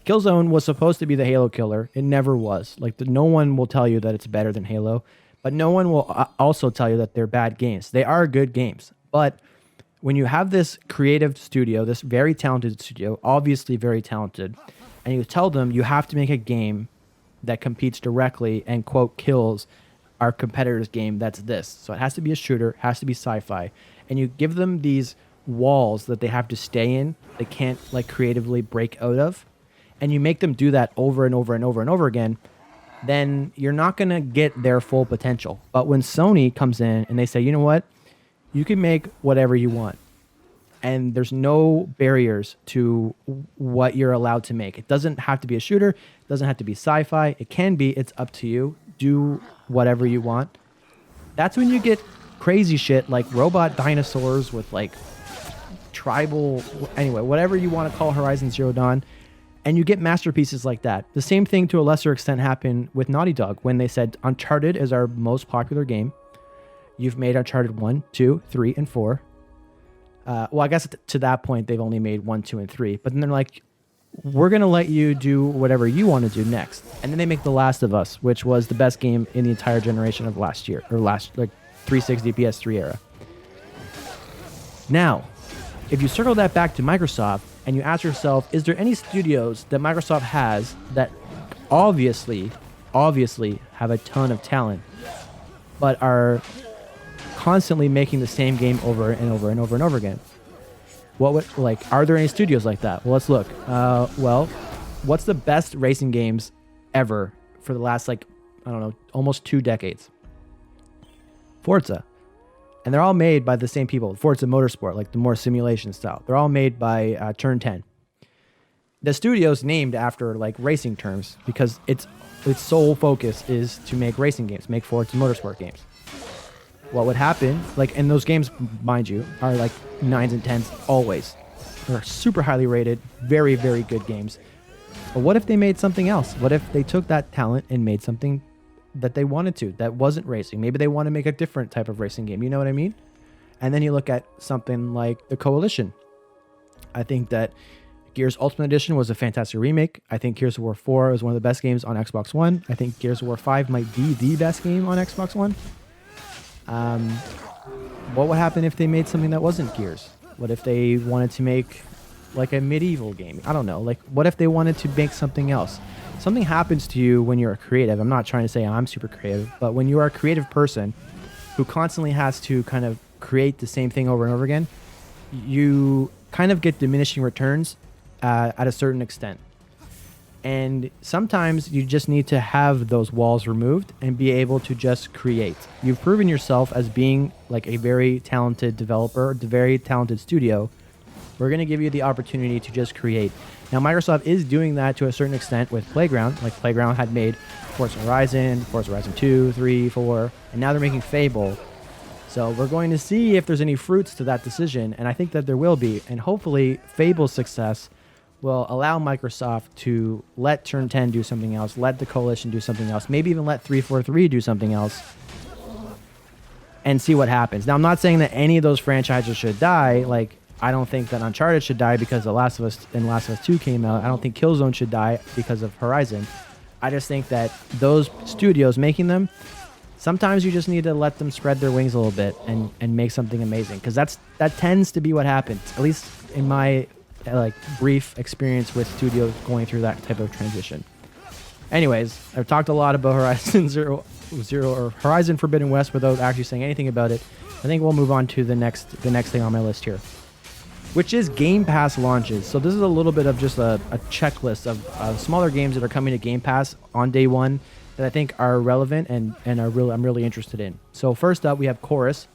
Killzone was supposed to be the Halo killer. It never was. Like no one will tell you that it's better than Halo, but no one will also tell you that they're bad games. They are good games, but when you have this creative studio, this very talented studio, obviously very talented, and you tell them you have to make a game that competes directly and quote kills our competitor's game that's this. So it has to be a shooter, has to be sci-fi. And you give them these walls that they have to stay in, they can't like creatively break out of, and you make them do that over and over and over and over again, then you're not going to get their full potential. But when Sony comes in and they say, you know what, you can make whatever you want, and there's no barriers to what you're allowed to make. It doesn't have to be a shooter, it doesn't have to be sci-fi, it can be, it's up to you. Do whatever you want. That's when you get crazy shit like robot dinosaurs with like tribal, anyway, whatever you want to call Horizon Zero Dawn, and you get masterpieces like that. The same thing to a lesser extent happened with Naughty Dog when they said Uncharted is our most popular game. You've made Uncharted 1, 2, 3, and 4. Well, I guess to that point they've only made 1, 2, and 3, but then they're like, we're going to let you do whatever you want to do next. And then they make The Last of Us, which was the best game in the entire generation of last year, or last, like, 360 PS3 era. Now, if you circle that back to Microsoft and you ask yourself, is there any studios that Microsoft has that obviously have a ton of talent, but are constantly making the same game over and over and over and over again? Are there any studios like that? Well, let's look. Well, what's the best racing games ever for the last, almost 2 decades? Forza. And they're all made by the same people. Forza Motorsport, like the more simulation style. They're all made by Turn 10. The studio's named after, like, racing terms because its sole focus is to make racing games, make Forza Motorsport games. What would happen, and those games, mind you, are like 9s and 10s always. They're super highly rated, very, very good games. But what if they made something else? What if they took that talent and made something that they wanted to, that wasn't racing? Maybe they want to make a different type of racing game, you know what I mean? And then you look at something like The Coalition. I think that Gears Ultimate Edition was a fantastic remake. I think Gears of War 4 is one of the best games on Xbox One. I think Gears of War 5 might be the best game on Xbox One. What would happen if they made something that wasn't Gears? What if they wanted to make like a medieval game? I don't know. Like, what if they wanted to make something else? Something happens to you when you're a creative. I'm not trying to say I'm super creative, but when you are a creative person who constantly has to kind of create the same thing over and over again, you kind of get diminishing returns at a certain extent. And sometimes you just need to have those walls removed and be able to just create. You've proven yourself as being like a very talented developer, a very talented studio. We're going to give you the opportunity to just create. Now, Microsoft is doing that to a certain extent with Playground. Like, Playground had made Forza Horizon 2, 3, 4, and now they're making Fable. So we're going to see if there's any fruits to that decision, and I think that there will be. And hopefully, Fable's success will allow Microsoft to let Turn 10 do something else, let the Coalition do something else, maybe even let 343 do something else, and see what happens. Now, I'm not saying that any of those franchises should die. Like, I don't think that Uncharted should die because The Last of Us and Last of Us 2 came out. I don't think Killzone should die because of Horizon. I just think that those studios making them, sometimes you just need to let them spread their wings a little bit and make something amazing, because that tends to be what happens, at least in my brief experience with studios going through that type of transition. Anyways, I've talked a lot about Horizon Zero or Horizon Forbidden West without actually saying anything about it. I think we'll move on to the next thing on my list here, which is Game Pass launches. So this is a little bit of just a checklist of smaller games that are coming to Game Pass on day one that I think are relevant and I'm really interested in. So first up, we have Chorus.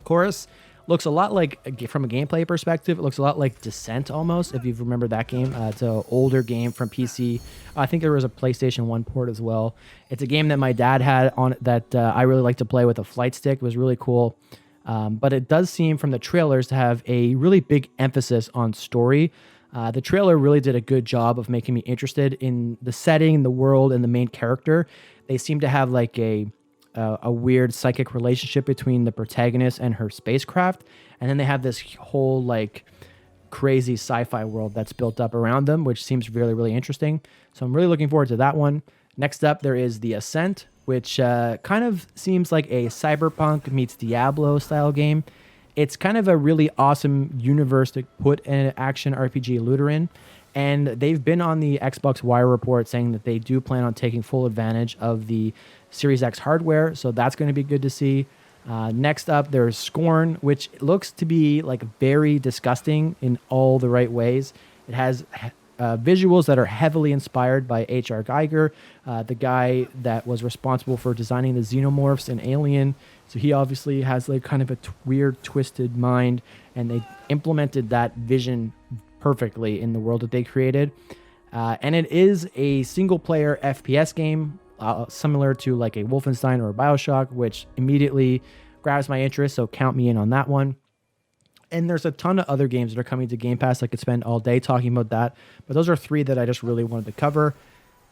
Chorus looks a lot like, from a gameplay perspective, it looks a lot like Descent almost, if you remember that game. It's an older game from PC. I think there was a PlayStation 1 port as well. It's a game that my dad had on that I really like to play with a flight stick. It was really cool. But it does seem from the trailers to have a really big emphasis on story. The trailer really did a good job of making me interested in the setting, the world, and the main character. They seem to have like a weird psychic relationship between the protagonist and her spacecraft, and then they have this whole like crazy sci-fi world that's built up around them, which seems really, really interesting. So I'm really looking forward to that one. Next up, there is The Ascent, which kind of seems like a Cyberpunk meets Diablo style game. It's kind of a really awesome universe to put an action RPG looter in. And they've been on the Xbox Wire report saying that they do plan on taking full advantage of the Series X hardware. So that's going to be good to see. Next up, there's Scorn, which looks to be like very disgusting in all the right ways. It has visuals that are heavily inspired by H.R. Geiger, the guy that was responsible for designing the xenomorphs in Alien. So he obviously has like kind of a weird, twisted mind, and they implemented that vision perfectly in the world that they created. And it is a single-player FPS game, similar to like a Wolfenstein or a BioShock, which immediately grabs my interest, so count me in on that one. And there's a ton of other games that are coming to Game Pass. I could spend all day talking about that, but those are three that I just really wanted to cover.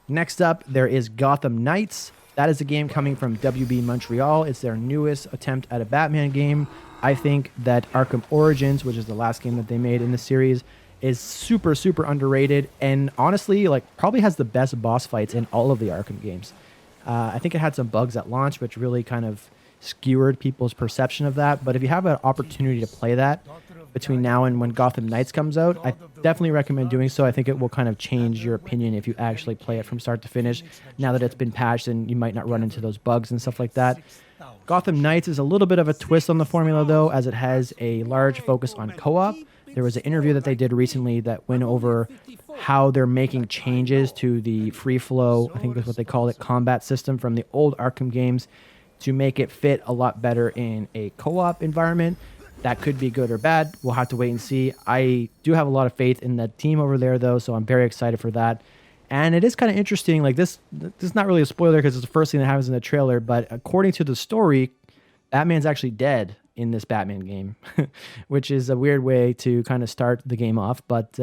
Next up, there is Gotham Knights. That is a game coming from WB Montreal. It's their newest attempt at a Batman game. I think that Arkham Origins, which is the last game that they made in the series, is super, super underrated, and honestly, like probably has the best boss fights in all of the Arkham games. I think it had some bugs at launch, which really kind of skewered people's perception of that. But if you have an opportunity to play that between now and when Gotham Knights comes out, I definitely recommend doing so. I think it will kind of change your opinion if you actually play it from start to finish, now that it's been patched and you might not run into those bugs and stuff like that. Gotham Knights is a little bit of a twist on the formula, though, as it has a large focus on co-op. There was an interview that they did recently that went over how they're making changes to the free flow, I think that's what they call it, combat system from the old Arkham games to make it fit a lot better in a co-op environment. That could be good or bad. We'll have to wait and see. I do have a lot of faith in the team over there, though, so I'm very excited for that. And it is kind of interesting. Like this is not really a spoiler because it's the first thing that happens in the trailer, but according to the story, Batman's actually dead in this Batman game, which is a weird way to kind of start the game off. But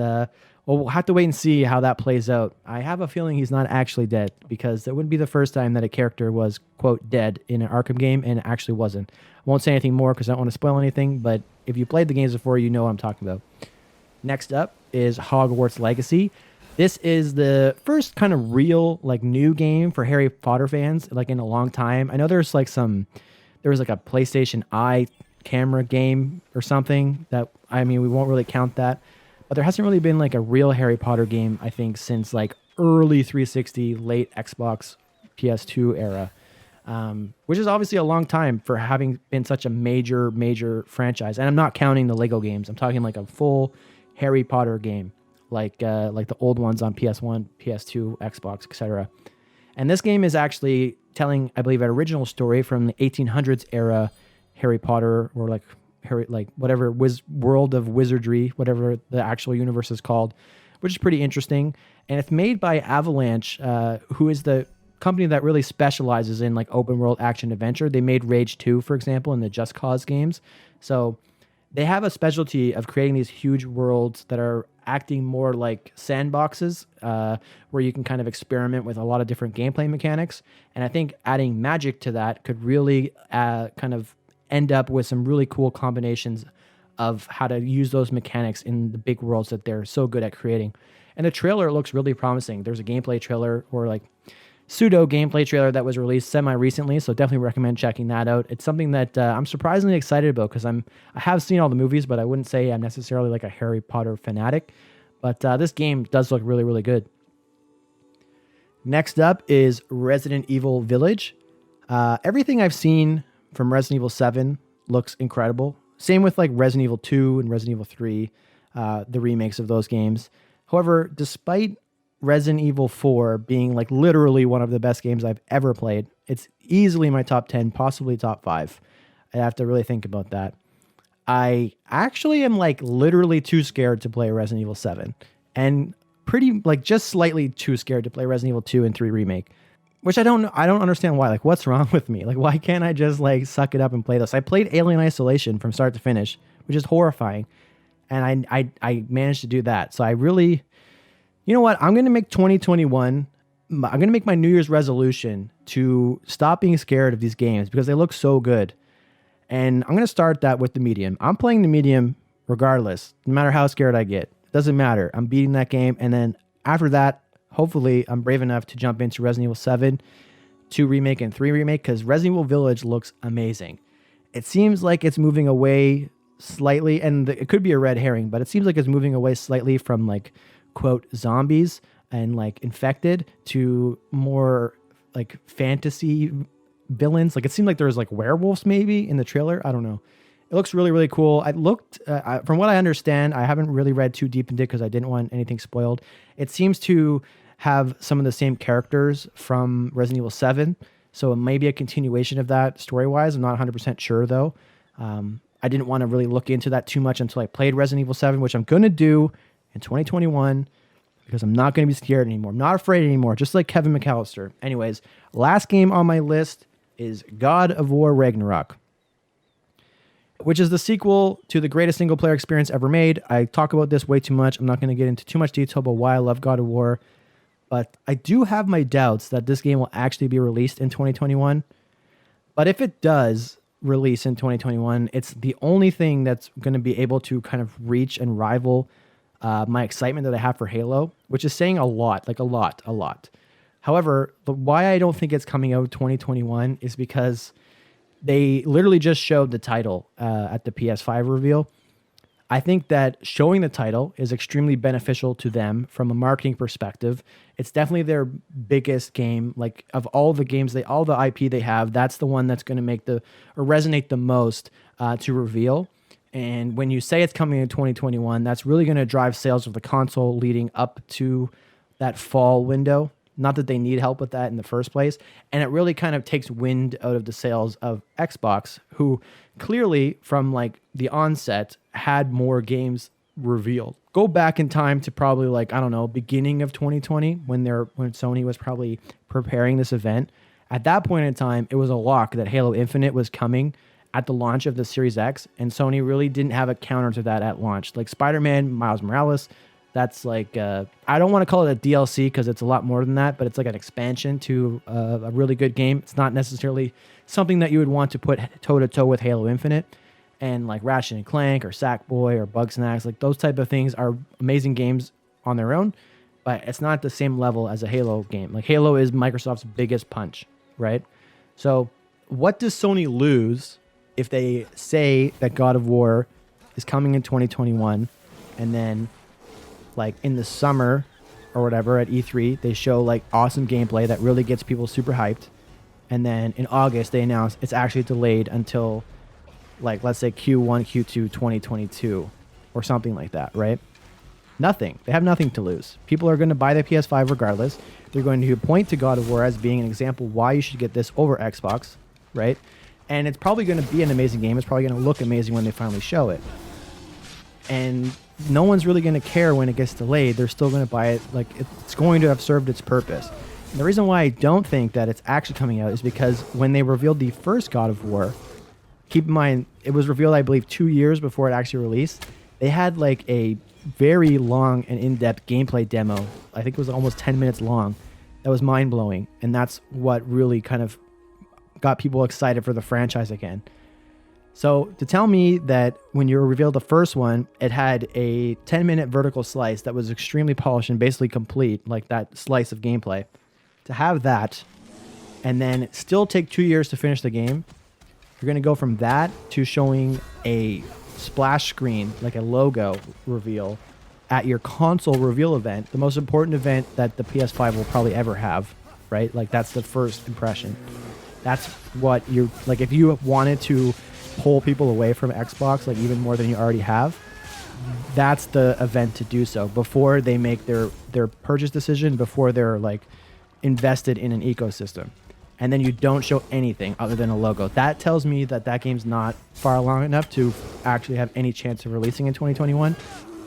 we'll have to wait and see how that plays out. I have a feeling he's not actually dead, because that wouldn't be the first time that a character was, quote, dead in an Arkham game, and it actually wasn't. I won't say anything more because I don't want to spoil anything, but if you played the games before, you know what I'm talking about. Next up is Hogwarts Legacy. This is the first kind of real, like, new game for Harry Potter fans, like, in a long time. I know there was like a PlayStation Eye camera game or something that, I mean, we won't really count that, but there hasn't really been like a real Harry Potter game, I think, since like early 360, late Xbox PS2 era, which is obviously a long time for having been such a major franchise. And I'm not counting the Lego games. I'm talking like a full Harry Potter game, like the old ones on PS1, PS2, Xbox, etc. And this game is actually telling, I believe, an original story from the 1800s era Harry Potter, or like Harry, like whatever world of wizardry, whatever the actual universe is called, which is pretty interesting. And it's made by Avalanche, who is the company that really specializes in like open world action adventure. They made Rage 2, for example, in the Just Cause games. So they have a specialty of creating these huge worlds that are acting more like sandboxes, where you can kind of experiment with a lot of different gameplay mechanics. And I think adding magic to that could really kind of end up with some really cool combinations of how to use those mechanics in the big worlds that they're so good at creating. And the trailer looks really promising. There's a gameplay trailer, or like pseudo gameplay trailer, that was released semi-recently, so definitely recommend checking that out. It's something that I'm surprisingly excited about, because I have seen all the movies, but I wouldn't say I'm necessarily like a Harry Potter fanatic. But this game does look really, really good. Next up is Resident Evil Village. Everything I've seen from Resident Evil 7 looks incredible. Same with like Resident Evil 2 and Resident Evil 3, the remakes of those games. However, despite Resident Evil 4 being like literally one of the best games I've ever played, it's easily my top 10, possibly top 5. I have to really think about that. I actually am like literally too scared to play Resident Evil 7, and pretty like just slightly too scared to play Resident Evil 2 and 3 remake, which I don't understand why. Like, what's wrong with me? Like, why can't I just like suck it up and play this? I played Alien Isolation from start to finish, which is horrifying, and I managed to do that. So I really, you know what? I'm going to make 2021, I'm going to make my New Year's resolution to stop being scared of these games, because they look so good. And I'm going to start that with the medium. I'm playing the medium regardless, no matter how scared I get. It doesn't matter. I'm beating that game. And then after that, hopefully I'm brave enough to jump into Resident Evil 7, 2 remake, and 3 remake, because Resident Evil Village looks amazing. It seems like it's moving away slightly, and it could be a red herring, but it seems like it's moving away slightly from like quote zombies and like infected to more like fantasy villains. Like it seemed like there was like werewolves maybe in the trailer. I don't know. It looks really, really cool. I looked, from what I understand, I haven't really read too deep into it because I didn't want anything spoiled. It seems to have some of the same characters from Resident Evil 7. So it may be a continuation of that story-wise. I'm not 100% sure though. I didn't want to really look into that too much until I played Resident Evil 7, which I'm going to do in 2021 because I'm not going to be scared anymore. I'm not afraid anymore, just like Kevin McAllister. Anyways, last game on my list is God of War Ragnarok, which is the sequel to the greatest single-player experience ever made. I talk about this way too much. I'm not going to get into too much detail about why I love God of War, but I do have my doubts that this game will actually be released in 2021. But if it does release in 2021, it's the only thing that's going to be able to kind of reach and rival my excitement that I have for Halo, which is saying a lot, like a lot. However, why I don't think it's coming out 2021 is because they literally just showed the title at the PS5 reveal. I think that showing the title is extremely beneficial to them from a marketing perspective. It's definitely their biggest game. Like of all the games, all the IP they have, that's the one that's going to make or resonate the most to reveal. And when you say it's coming in 2021, that's really going to drive sales of the console leading up to that fall window. Not that they need help with that in the first place. And it really kind of takes wind out of the sails of Xbox, who clearly from like the onset had more games revealed. Go back in time to probably like, I don't know, beginning of 2020 when Sony was probably preparing this event. At that point in time, it was a lock that Halo Infinite was coming at the launch of the Series X, and Sony really didn't have a counter to that at launch. Like Spider-Man, Miles Morales, that's like, I don't want to call it a DLC because it's a lot more than that, but it's like an expansion to a really good game. It's not necessarily something that you would want to put toe-to-toe with Halo Infinite. And like Ratchet and Clank or Sackboy or Bugsnax, like those type of things are amazing games on their own, but it's not the same level as a Halo game. Like Halo is Microsoft's biggest punch, right? So what does Sony lose if they say that God of War is coming in 2021 and then like in the summer or whatever at E3, they show like awesome gameplay that really gets people super hyped. And then in August, they announce it's actually delayed until like, let's say Q1, Q2, 2022 or something like that, right? Nothing. They have nothing to lose. People are going to buy the PS5 regardless. They're going to point to God of War as being an example why you should get this over Xbox, right? And it's probably going to be an amazing game. It's probably going to look amazing when they finally show it. And no one's really going to care when it gets delayed. They're still going to buy it. Like, it's going to have served its purpose. And the reason why I don't think that it's actually coming out is because when they revealed the first God of War, keep in mind, it was revealed, I believe, 2 years before it actually released. They had like a very long and in-depth gameplay demo. I think it was almost 10 minutes long. That was mind-blowing. And that's what really kind of got people excited for the franchise again. So to tell me that when you revealed the first one, it had a 10-minute vertical slice that was extremely polished and basically complete, like that slice of gameplay, to have that and then still take 2 years to finish the game, you're going to go from that to showing a splash screen, like a logo reveal at your console reveal event, the most important event that the PS5 will probably ever have, right? Like that's the first impression. That's what you're like. If you wanted to pull people away from Xbox, like even more than you already have, that's the event to do so before they make their purchase decision, before they're like invested in an ecosystem. And then you don't show anything other than a logo. That tells me that that game's not far along enough to actually have any chance of releasing in 2021.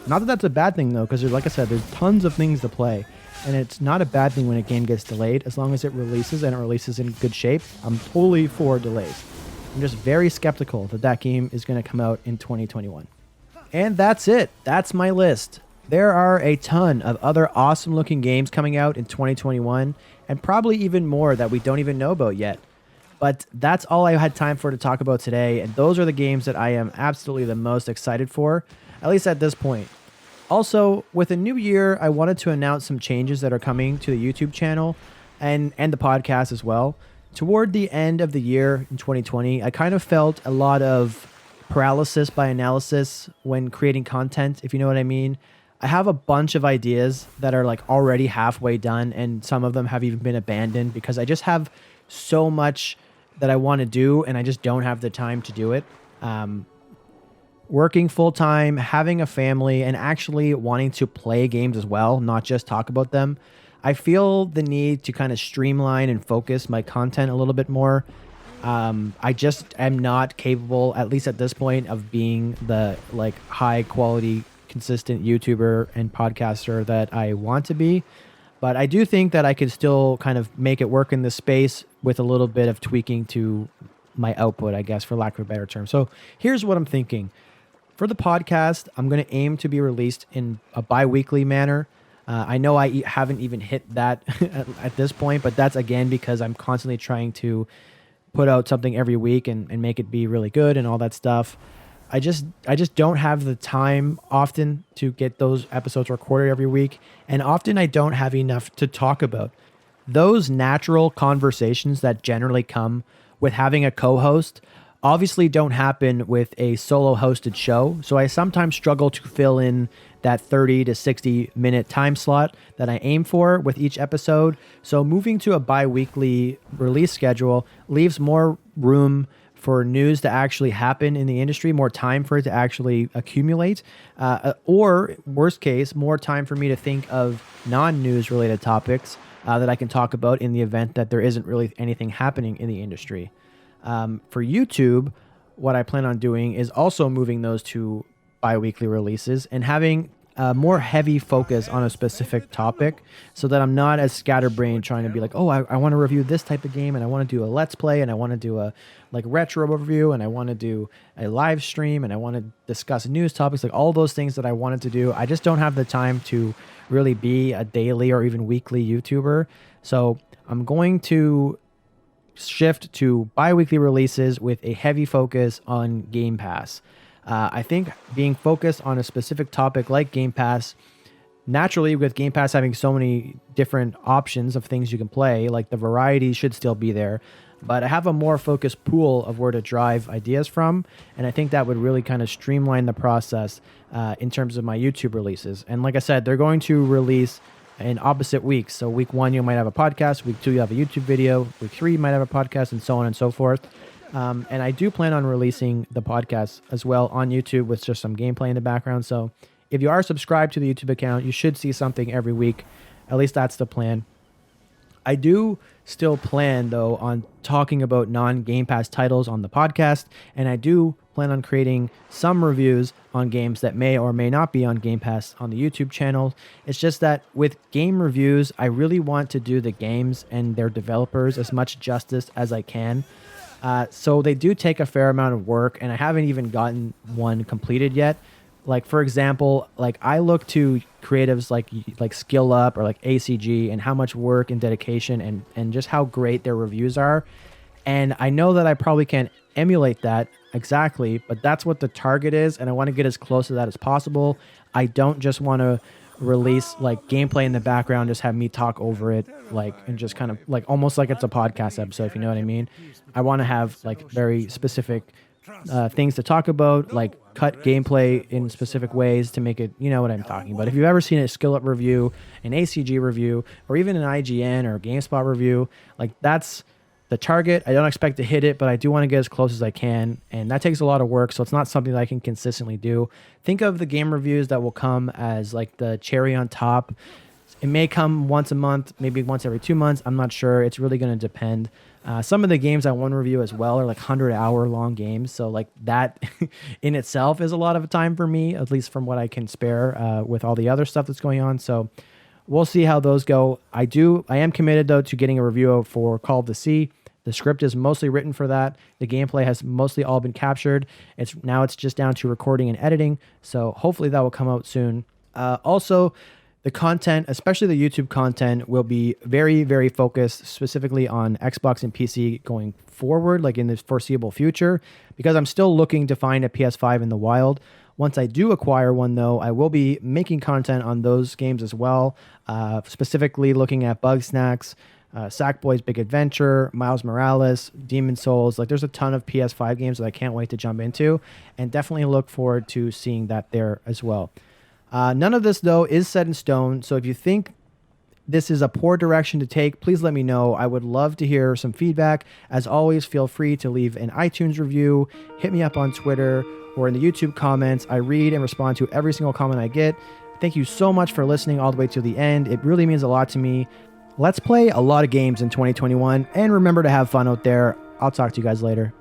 Not that that's a bad thing though, because like I said, there's tons of things to play. And it's not a bad thing when a game gets delayed, as long as it releases and it releases in good shape. I'm totally for delays. I'm just very skeptical that that game is going to come out in 2021. And that's it. That's my list. There are a ton of other awesome looking games coming out in 2021, and probably even more that we don't even know about yet. But that's all I had time for to talk about today, and those are the games that I am absolutely the most excited for, at least at this point. Also, with a new year, I wanted to announce some changes that are coming to the YouTube channel and the podcast as well. Toward the end of the year in 2020, I kind of felt a lot of paralysis by analysis when creating content, if you know what I mean. I have a bunch of ideas that are like already halfway done, and some of them have even been abandoned because I just have so much that I want to do and I just don't have the time to do it. Working full time, having a family, and actually wanting to play games as well, not just talk about them. I feel the need to kind of streamline and focus my content a little bit more. I just am not capable, at least at this point, of being the like high quality, consistent YouTuber and podcaster that I want to be. But I do think that I could still kind of make it work in this space with a little bit of tweaking to my output, I guess, for lack of a better term. So here's what I'm thinking. For the podcast, I'm going to aim to be released in a bi-weekly manner. I know I haven't even hit that at this point, but that's again because I'm constantly trying to put out something every week and make it be really good and all that stuff. I just don't have the time often to get those episodes recorded every week, and often I don't have enough to talk about. Those natural conversations that generally come with having a co-host obviously don't happen with a solo hosted show, so I sometimes struggle to fill in that 30 to 60 minute time slot that I aim for with each episode. So moving to a bi-weekly release schedule leaves more room for news to actually happen in the industry, more time for it to actually accumulate, or worst case, more time for me to think of non-news related topics that I can talk about in the event that there isn't really anything happening in the industry. For YouTube, what I plan on doing is also moving those to bi-weekly releases and having a more heavy focus on a specific topic so that I'm not as scatterbrained trying to be like, oh, I want to review this type of game and I want to do a let's play and I want to do a like retro review and I want to do a live stream and I want to discuss news topics, like all those things that I wanted to do. I just don't have the time to really be a daily or even weekly YouTuber. So I'm going to shift to bi-weekly releases with a heavy focus on Game Pass. I think being focused on a specific topic like Game Pass, naturally with Game Pass having so many different options of things you can play, like the variety should still be there, but I have a more focused pool of where to drive ideas from, and I think that would really kind of streamline the process in terms of my YouTube releases. And like I said, they're going to release in opposite weeks. So week 1, you might have a podcast. Week 2, you have a YouTube video. Week 3, you might have a podcast, and so on and so forth. And I do plan on releasing the podcast as well on YouTube with just some gameplay in the background. So if you are subscribed to the YouTube account, you should see something every week. At least that's the plan. I do still plan, though, on talking about non-Game Pass titles on the podcast, and I do plan on creating some reviews on games that may or may not be on Game Pass on the YouTube channel. It's just that with game reviews, I really want to do the games and their developers as much justice as I can. So they do take a fair amount of work, and I haven't even gotten one completed yet. Like, for example, like I look to creatives like Skill Up or like ACG and how much work and dedication and just how great their reviews are. And I know that I probably can't emulate that exactly, but that's what the target is, and I want to get as close to that as possible. I don't just want to release like gameplay in the background, just have me talk over it, like, and just kind of like almost like it's a podcast episode, if you know what I mean. I want to have like very specific things to talk about, like cut gameplay in specific ways to make it, you know what I'm talking about. If you've ever seen a Skill Up review, an ACG review, or even an IGN or a GameSpot review, like that's the target. I don't expect to hit it, but I do want to get as close as I can, and that takes a lot of work, so it's not something that I can consistently do. Think of the game reviews that will come as like the cherry on top. It may come once a month, maybe once every 2 months. I'm not sure. It's really going to depend. Some of the games I want to review as well are like 100-hour long games, so like that in itself is a lot of time for me, at least from what I can spare with all the other stuff that's going on. So we'll see how those go. I am committed though to getting a review for Call of the Sea. The script is mostly written for that. The gameplay has mostly all been captured. It's just down to recording and editing. So hopefully that will come out soon. Also, the content, especially the YouTube content, will be very, very focused specifically on Xbox and PC going forward, like in the foreseeable future, because I'm still looking to find a PS5 in the wild. Once I do acquire one, though, I will be making content on those games as well, specifically looking at Bugsnax, Sackboy's Big Adventure, Miles Morales, Demon Souls. Like, there's a ton of PS5 games that I can't wait to jump into, and definitely look forward to seeing that there as well. None of this, though, is set in stone, so if you think this is a poor direction to take, please let me know. I would love to hear some feedback. As always, feel free to leave an iTunes review, hit me up on Twitter, or in the YouTube comments. I read and respond to every single comment I get. Thank you so much for listening all the way to the end. It really means a lot to me. Let's play a lot of games in 2021, and remember to have fun out there. I'll talk to you guys later.